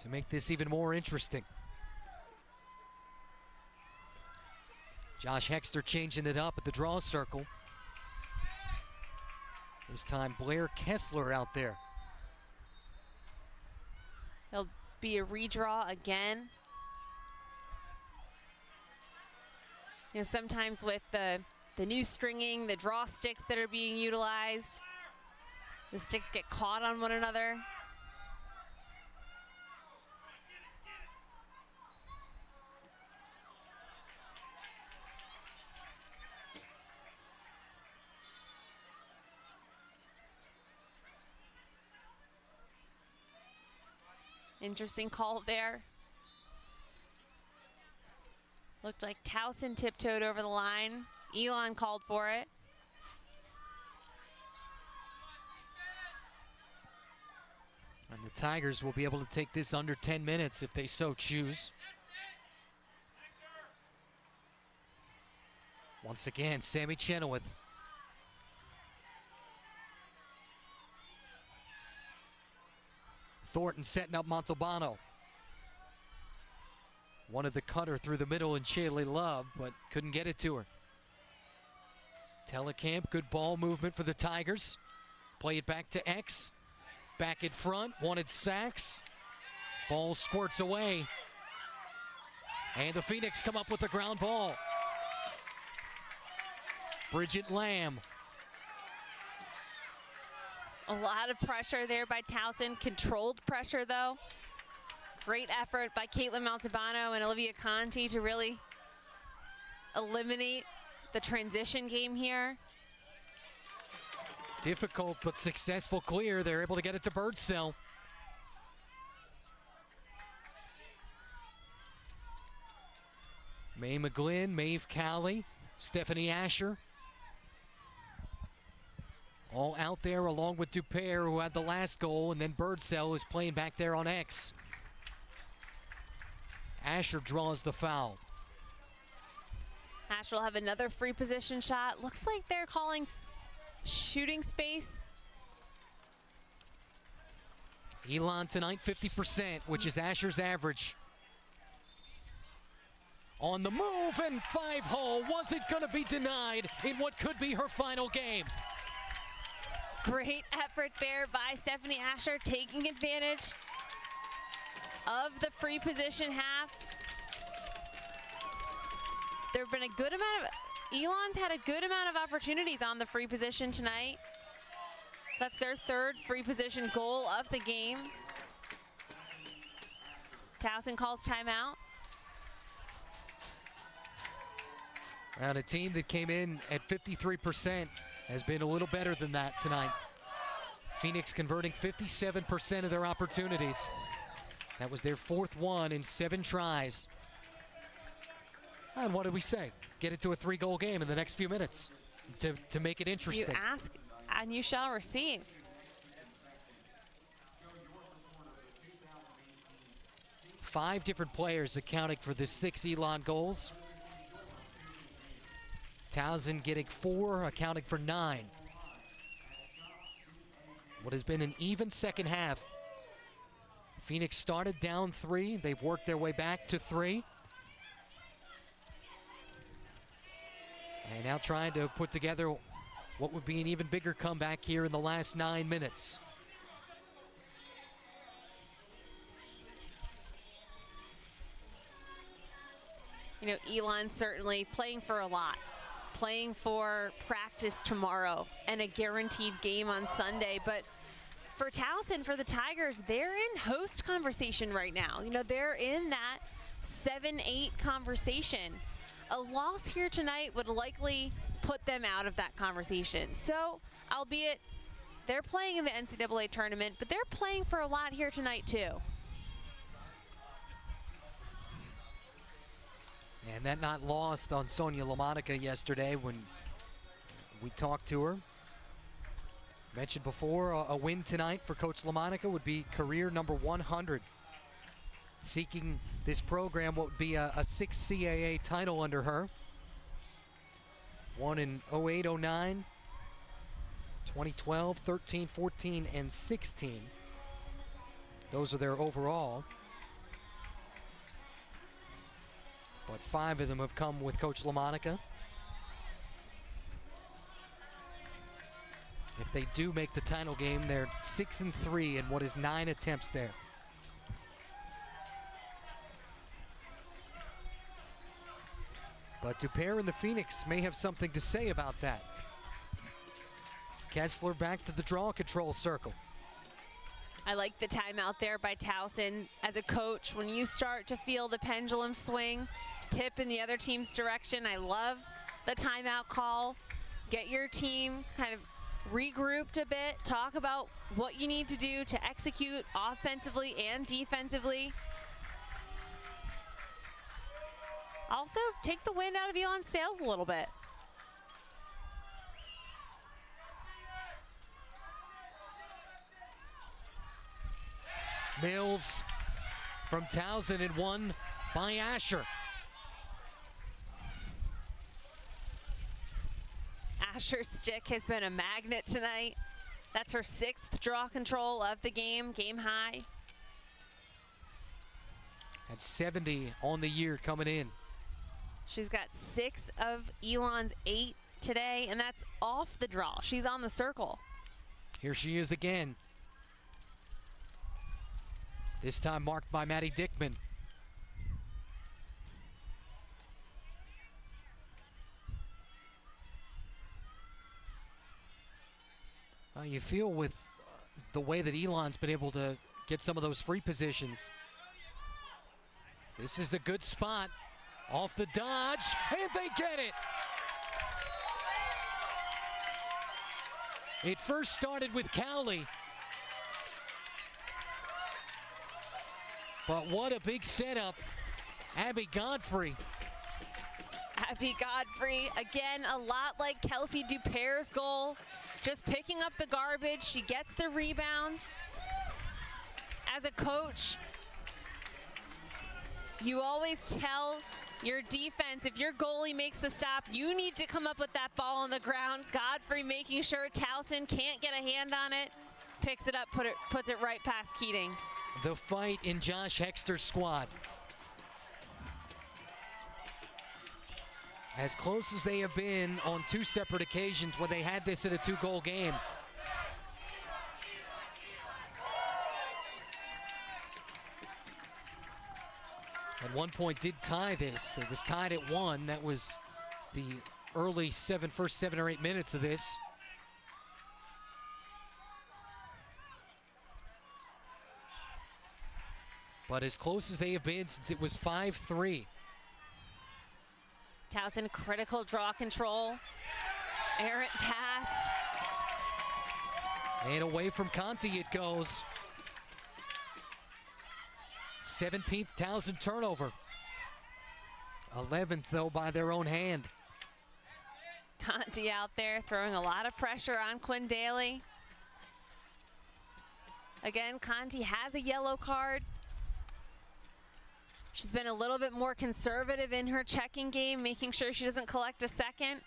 to make this even more interesting? Josh Hexter changing it up at the draw circle. This time Blair Kessler out there. There'll be a redraw again. You know, sometimes with the new stringing, the draw sticks that are being utilized, the sticks get caught on one another. Interesting call there. Looked like Towson tiptoed over the line. Elon called for it. And the Tigers will be able to take this under 10 minutes if they so choose. Once again, Sammy Chenoweth. Thornton setting up Montalbano. Wanted the cutter through the middle and Shaylee Love, but couldn't get it to her. Telekamp, good ball movement for the Tigers. Play it back to X. Back in front, wanted Sachs. Ball squirts away. And the Phoenix come up with the ground ball. Bridget Lamb. A lot of pressure there by Towson. Controlled pressure, though. Great effort by Caitlin Montalbano and Olivia Conti to really eliminate the transition game here. Difficult but successful clear. They're able to get it to Birdsell. Mae McGlynn, Maeve Cowley, Stephanie Asher. All out there along with Dupere, who had the last goal, and then Birdsell is playing back there on X. Asher draws the foul. Asher will have another free position shot. Looks like they're calling shooting space. Elon tonight 50%, which is Asher's average. On the move, and 5-hole wasn't going to be denied in what could be her final game. Great effort there by Stephanie Asher, taking advantage of the free position half. There have been a good amount of, Elon's had a good amount of opportunities on the free position tonight. That's their third free position goal of the game. Towson calls timeout. And a team that came in at 53% has been a little better than that tonight. Phoenix converting 57% of their opportunities. That was their fourth one in 7 tries. And what did we say? Get it to a 3-goal game in the next few minutes to make it interesting. You ask and you shall receive. Five different players accounting for the 6 Elon goals. Towson getting 4, accounting for 9. What has been an even second half. Phoenix started down 3. They've worked their way back to 3. And now trying to put together what would be an even bigger comeback here in the last 9 minutes. You know, Elon certainly playing for a lot. Playing for practice tomorrow and a guaranteed game on Sunday. But for Towson, for the Tigers, they're in host conversation right now. You know, they're in that 7-8 conversation. a loss here tonight would likely put them out of that conversation. So, albeit they're playing in the NCAA tournament, but they're playing for a lot here tonight too. And that not lost on Sonia LaMonica yesterday when we talked to her. Mentioned before, a win tonight for Coach LaMonica would be career number 100. Seeking this program what would be a 6th CAA title under her. Won in 08, 09, 2012, 13, 14, and 16. Those are their overall. But 5 of them have come with Coach LaMonica. If they do make the title game, they're 6-3 in what is 9 attempts there. But Dupere and the Phoenix may have something to say about that. Kessler back to the draw control circle. I like the timeout there by Towson. As a coach, when you start to feel the pendulum swing, tip in the other team's direction, I love the timeout call. Get your team kind of regrouped a bit, talk about what you need to do to execute offensively and defensively. Also, take the wind out of Elon's sails a little bit. Mills from Towson and won by Asher. Asher's stick has been a magnet tonight. That's her 6th draw control of the game, game high. At 70 on the year coming in. She's got 6 of Elon's 8 today, and that's off the draw. She's on the circle. Here she is again. This time marked by Maddie Dickman. You feel with the way that Elon's been able to get some of those free positions. This is a good spot. Off the dodge, and they get it. It first started with Cowley. But what a big setup. Abby Godfrey. Abby Godfrey, again, a lot like Kelsey Dupere's goal. Just picking up the garbage. She gets the rebound. As a coach, you always tell your defense, if your goalie makes the stop, you need to come up with that ball on the ground. Godfrey making sure Towson can't get a hand on it. Picks it up, puts it right past Keating. The fight in Josh Hexter's squad. As close as they have been on 2 separate occasions when they had this at a 2-goal game. At one point did tie this. It was tied at 1. That was the early first 7 or 8 minutes of this. But as close as they have been since it was 5-3. Towson, critical draw control. Errant pass. And away from Conti it goes. 17th Towson turnover. 11th, though, by their own hand. Conti out there throwing a lot of pressure on Quinn Daly. Again, Conti has a yellow card. She's been a little bit more conservative in her checking game, making sure she doesn't collect a second.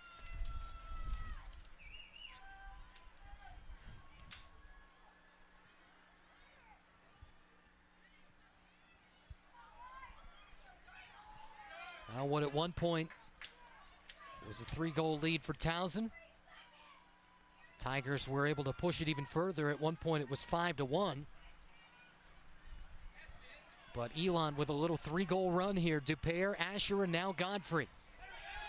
Now what at one point was a 3-goal lead for Towson. Tigers were able to push it even further. At one point it was 5-1. But Elon with a little 3-goal run here. Dupere, Asher, and now Godfrey.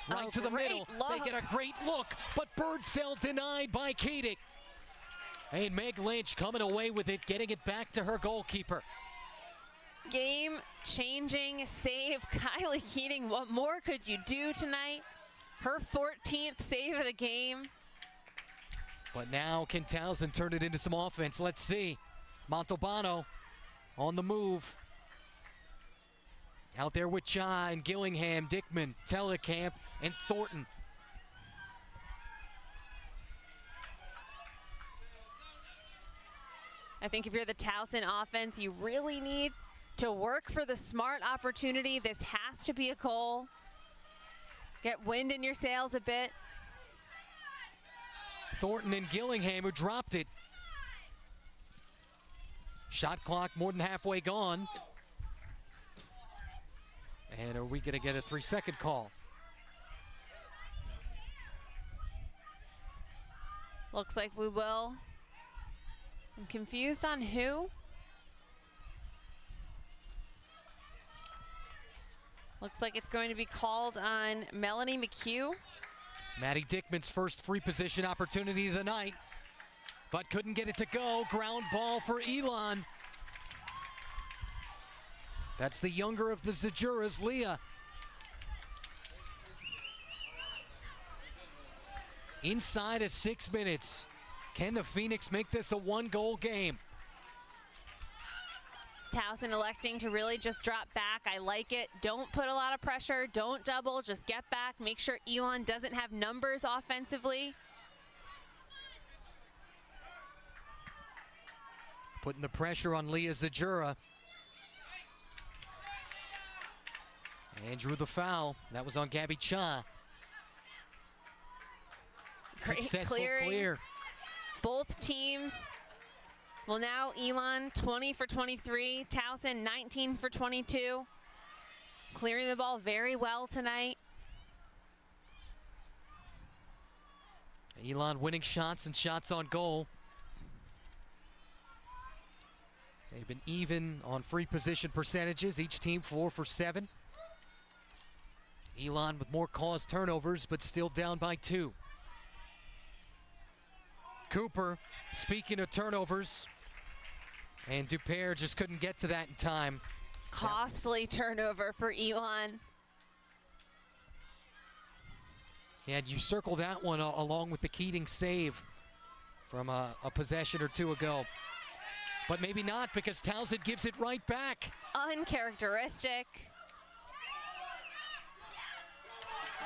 Right to the middle. Look. They get a great look, but Birdsell denied by Keating. And Meg Lynch coming away with it, getting it back to her goalkeeper. Game-changing save. Kylie Keating, what more could you do tonight? Her 14th save of the game. But now can Towson turn it into some offense? Let's see. Montalbano on the move. Out there with Cha and Gillingham, Dickman, Telekamp, and Thornton. I think if you're the Towson offense, you really need to work for the smart opportunity. This has to be a goal. Get wind in your sails a bit. Thornton and Gillingham who dropped it. Shot clock more than halfway gone. And are we going to get a 3-second call? Looks like we will. I'm confused on who. Looks like it's going to be called on Melanie McHugh. Maddie Dickman's first free position opportunity of the night, but couldn't get it to go. Ground ball for Elon. That's the younger of the Zajuras, Leah. Inside of 6 minutes. Can the Phoenix make this a 1-goal game? Towson electing to really just drop back. I like it. Don't put a lot of pressure. Don't double. Just get back. Make sure Elon doesn't have numbers offensively. Putting the pressure on Leah Zajura. And drew the foul. That was on Gabby Cha. Great Successful clearing. clear. Both teams. Well, now Elon 20 for 23. Towson 19 for 22. Clearing the ball very well tonight. Elon winning shots and shots on goal. They've been even on free position percentages. Each team 4 for 7. Elon with more caused turnovers, but still down by 2. Cooper, speaking of turnovers, and Dupere just couldn't get to that in time. Costly turnover for Elon. And you circle that one along with the Keating save from a possession or two ago. But maybe not, because Towson gives it right back. Uncharacteristic.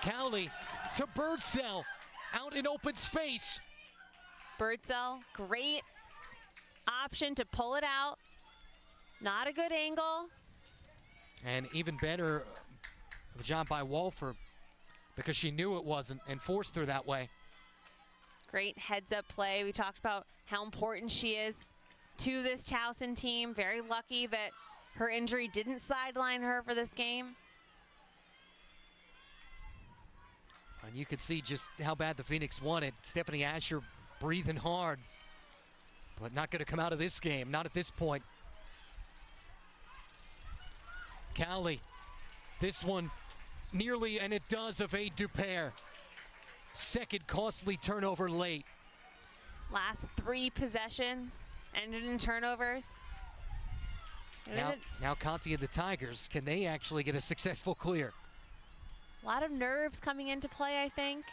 Cowley to Birdsell, out in open space. Birdsell, great option to pull it out. Not a good angle. And even better job by Walford, because she knew it wasn't and forced her that way. Great heads-up play. We talked about how important she is to this Towson team. Very lucky that her injury didn't sideline her for this game. And you can see just how bad the Phoenix wanted. Stephanie Asher breathing hard, but not going to come out of this game, not at this point. Cowley, this one nearly, and it does, evade Dupere. Second costly turnover late. Last 3 possessions ended in turnovers. Now Conti and the Tigers, can they actually get a successful clear? A lot of nerves coming into play, I think.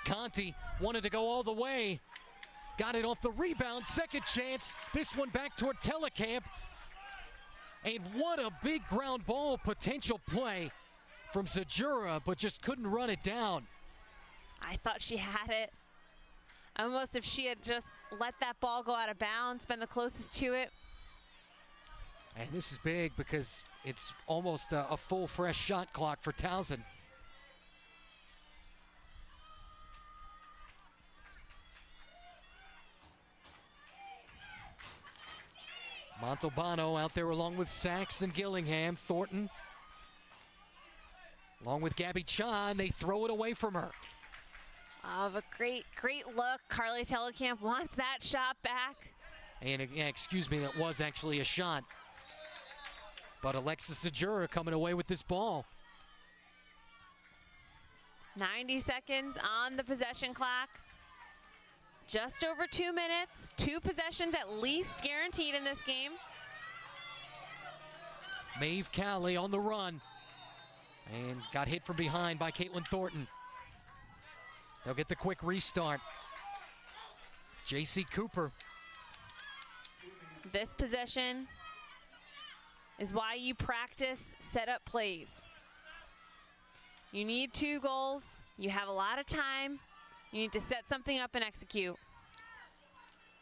Conti wanted to go all the way. Got it off the rebound, second chance. This one back toward Telekamp. And what a big ground ball potential play from Zajura, but just couldn't run it down. I thought she had it. Almost if she had just let that ball go out of bounds, been the closest to it. And this is big because it's almost a full fresh shot clock for Towson. Montalbano out there along with Sachs and Gillingham. Thornton along with Gabby Cha, and they throw it away from her. A great look. Carly Telekamp wants that shot back. And excuse me, that was actually a shot. But Alexis Zajura coming away with this ball. 90 seconds on the possession clock. Just over 2 minutes. 2 possessions at least guaranteed in this game. Maeve Cowley on the run. And got hit from behind by Caitlin Thornton. They'll get the quick restart. J.C. Cooper. This possession is why you practice setup plays. You need 2 goals. You have a lot of time. You need to set something up and execute.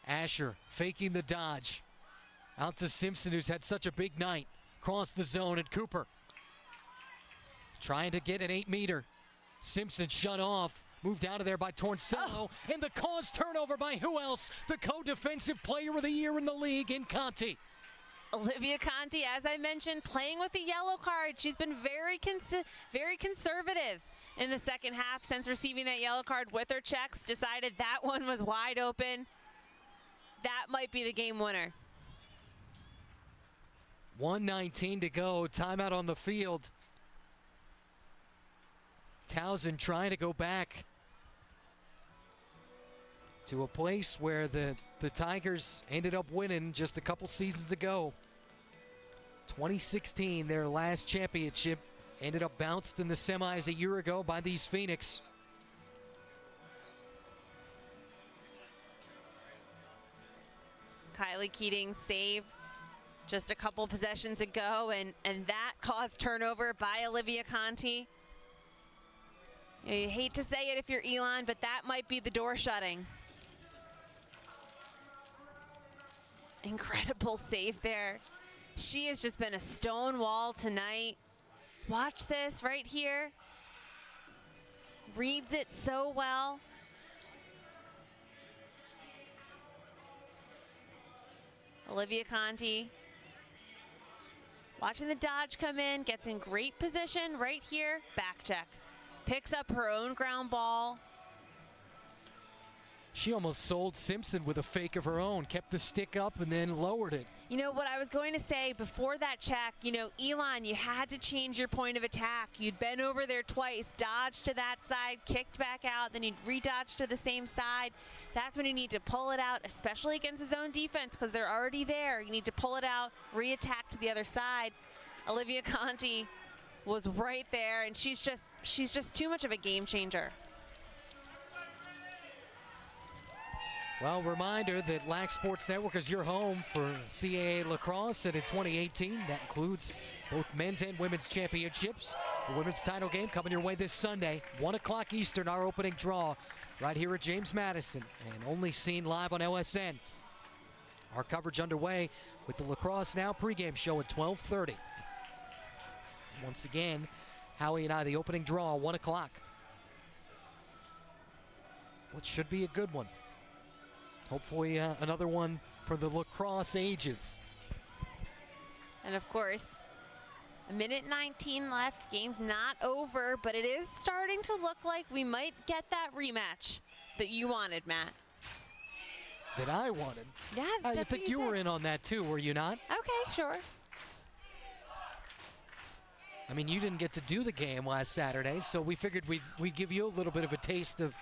Asher faking the dodge. Out to Simpson, who's had such a big night. Cross the zone, and Cooper trying to get an 8-meter. Simpson shut off. Moved out of there by Torncello. And the cause turnover by who else? The co-defensive player of the year in the league in Conti. Olivia Conti, as I mentioned, playing with the yellow card. She's been very conservative in the second half since receiving that yellow card with her checks. Decided that one was wide open. That might be the game winner. 1:19 to go. Timeout on the field. Towson trying to go back to a place where the Tigers ended up winning just a couple seasons ago. 2016, their last championship, ended up bounced in the semis a year ago by these Phoenix. Kylie Keating's save just a couple possessions ago, and that caused turnover by Olivia Conti. You hate to say it if you're Elon, but that might be the door shutting. Incredible save there. She has just been a stone wall tonight. Watch this right here. Reads it so well. Olivia Conti watching the dodge come in, gets in great position right here, back check. Picks up her own ground ball. She almost sold Simpson with a fake of her own, kept the stick up and then lowered it. You know what I was going to say before that check, Elon, you had to change your point of attack. You'd been over there twice, dodged to that side, kicked back out, then you'd re-dodge to the same side. That's when you need to pull it out, especially against his own defense, because they're already there. You need to pull it out, re-attack to the other side. Olivia Conti was right there, and she's just too much of a game changer. Well, reminder that Lac Sports Network is your home for CAA Lacrosse, and in 2018, that includes both men's and women's championships. The women's title game coming your way this Sunday, 1 o'clock Eastern, our opening draw, right here at James Madison, and only seen live on LSN. Our coverage underway with the Lacrosse Now pregame show at 12:30. Once again, Howie and I, the opening draw, 1 o'clock. What should be a good one. Hopefully another one for the lacrosse ages. And of course, 1:19 left. Game's not over, but it is starting to look like we might get that rematch that you wanted, Matt. That I wanted? Yeah, I think you were in on that too, were you not? Okay, sure. I mean, you didn't get to do the game last Saturday, so we figured we'd give you a little bit of a taste of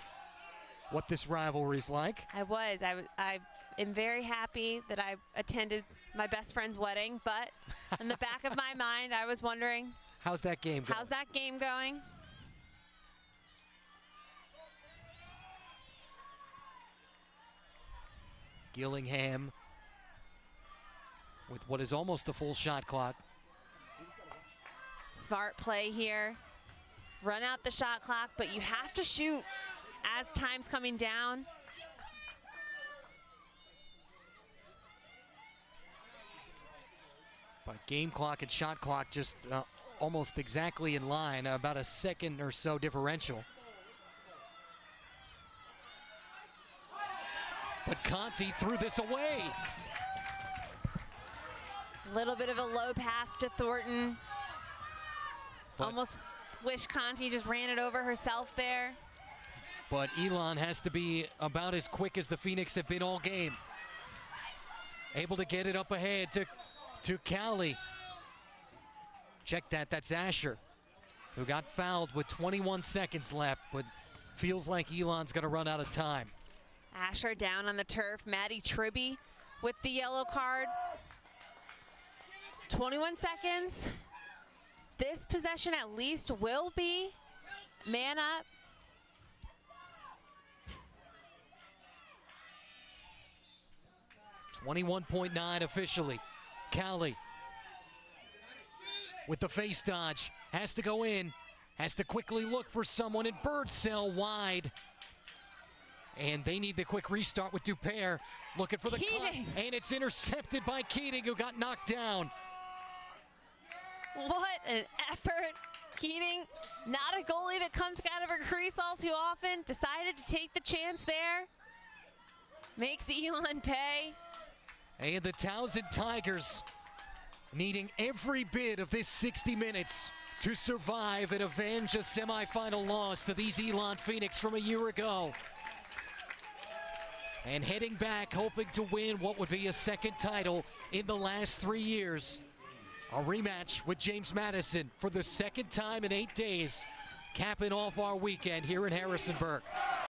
what this rivalry's like. I am very happy that I attended my best friend's wedding, but in the back of my mind, I was wondering, how's that game going? How's that game going? Gillingham with what is almost a full shot clock. Smart play here. Run out the shot clock, but you have to shoot as time's coming down. But game clock and shot clock just almost exactly in line, about a second or so differential. But Conti threw this away. Little bit of a low pass to Thornton. But almost wish Conti just ran it over herself there. But Elon has to be about as quick as the Phoenix have been all game. Able to get it up ahead to Cowley. Check that, that's Asher, who got fouled with 21 seconds left, but feels like Elon's gonna run out of time. Asher down on the turf. Maddie Tribby with the yellow card. 21 seconds. This possession at least will be man up. .9 officially. Callie with the face dodge. Has to go in. Has to quickly look for someone, and Birdsell wide. And they need the quick restart with Dupere. Looking for the cut, and it's intercepted by Keating, who got knocked down. What an effort. Keating, not a goalie that comes out of her crease all too often, decided to take the chance there. Makes Elon pay. And the Towson Tigers needing every bit of this 60 minutes to survive and avenge a semifinal loss to these Elon Phoenix from a year ago. And heading back, hoping to win what would be a second title in the last 3 years. A rematch with James Madison for the second time in 8 days, capping off our weekend here in Harrisonburg.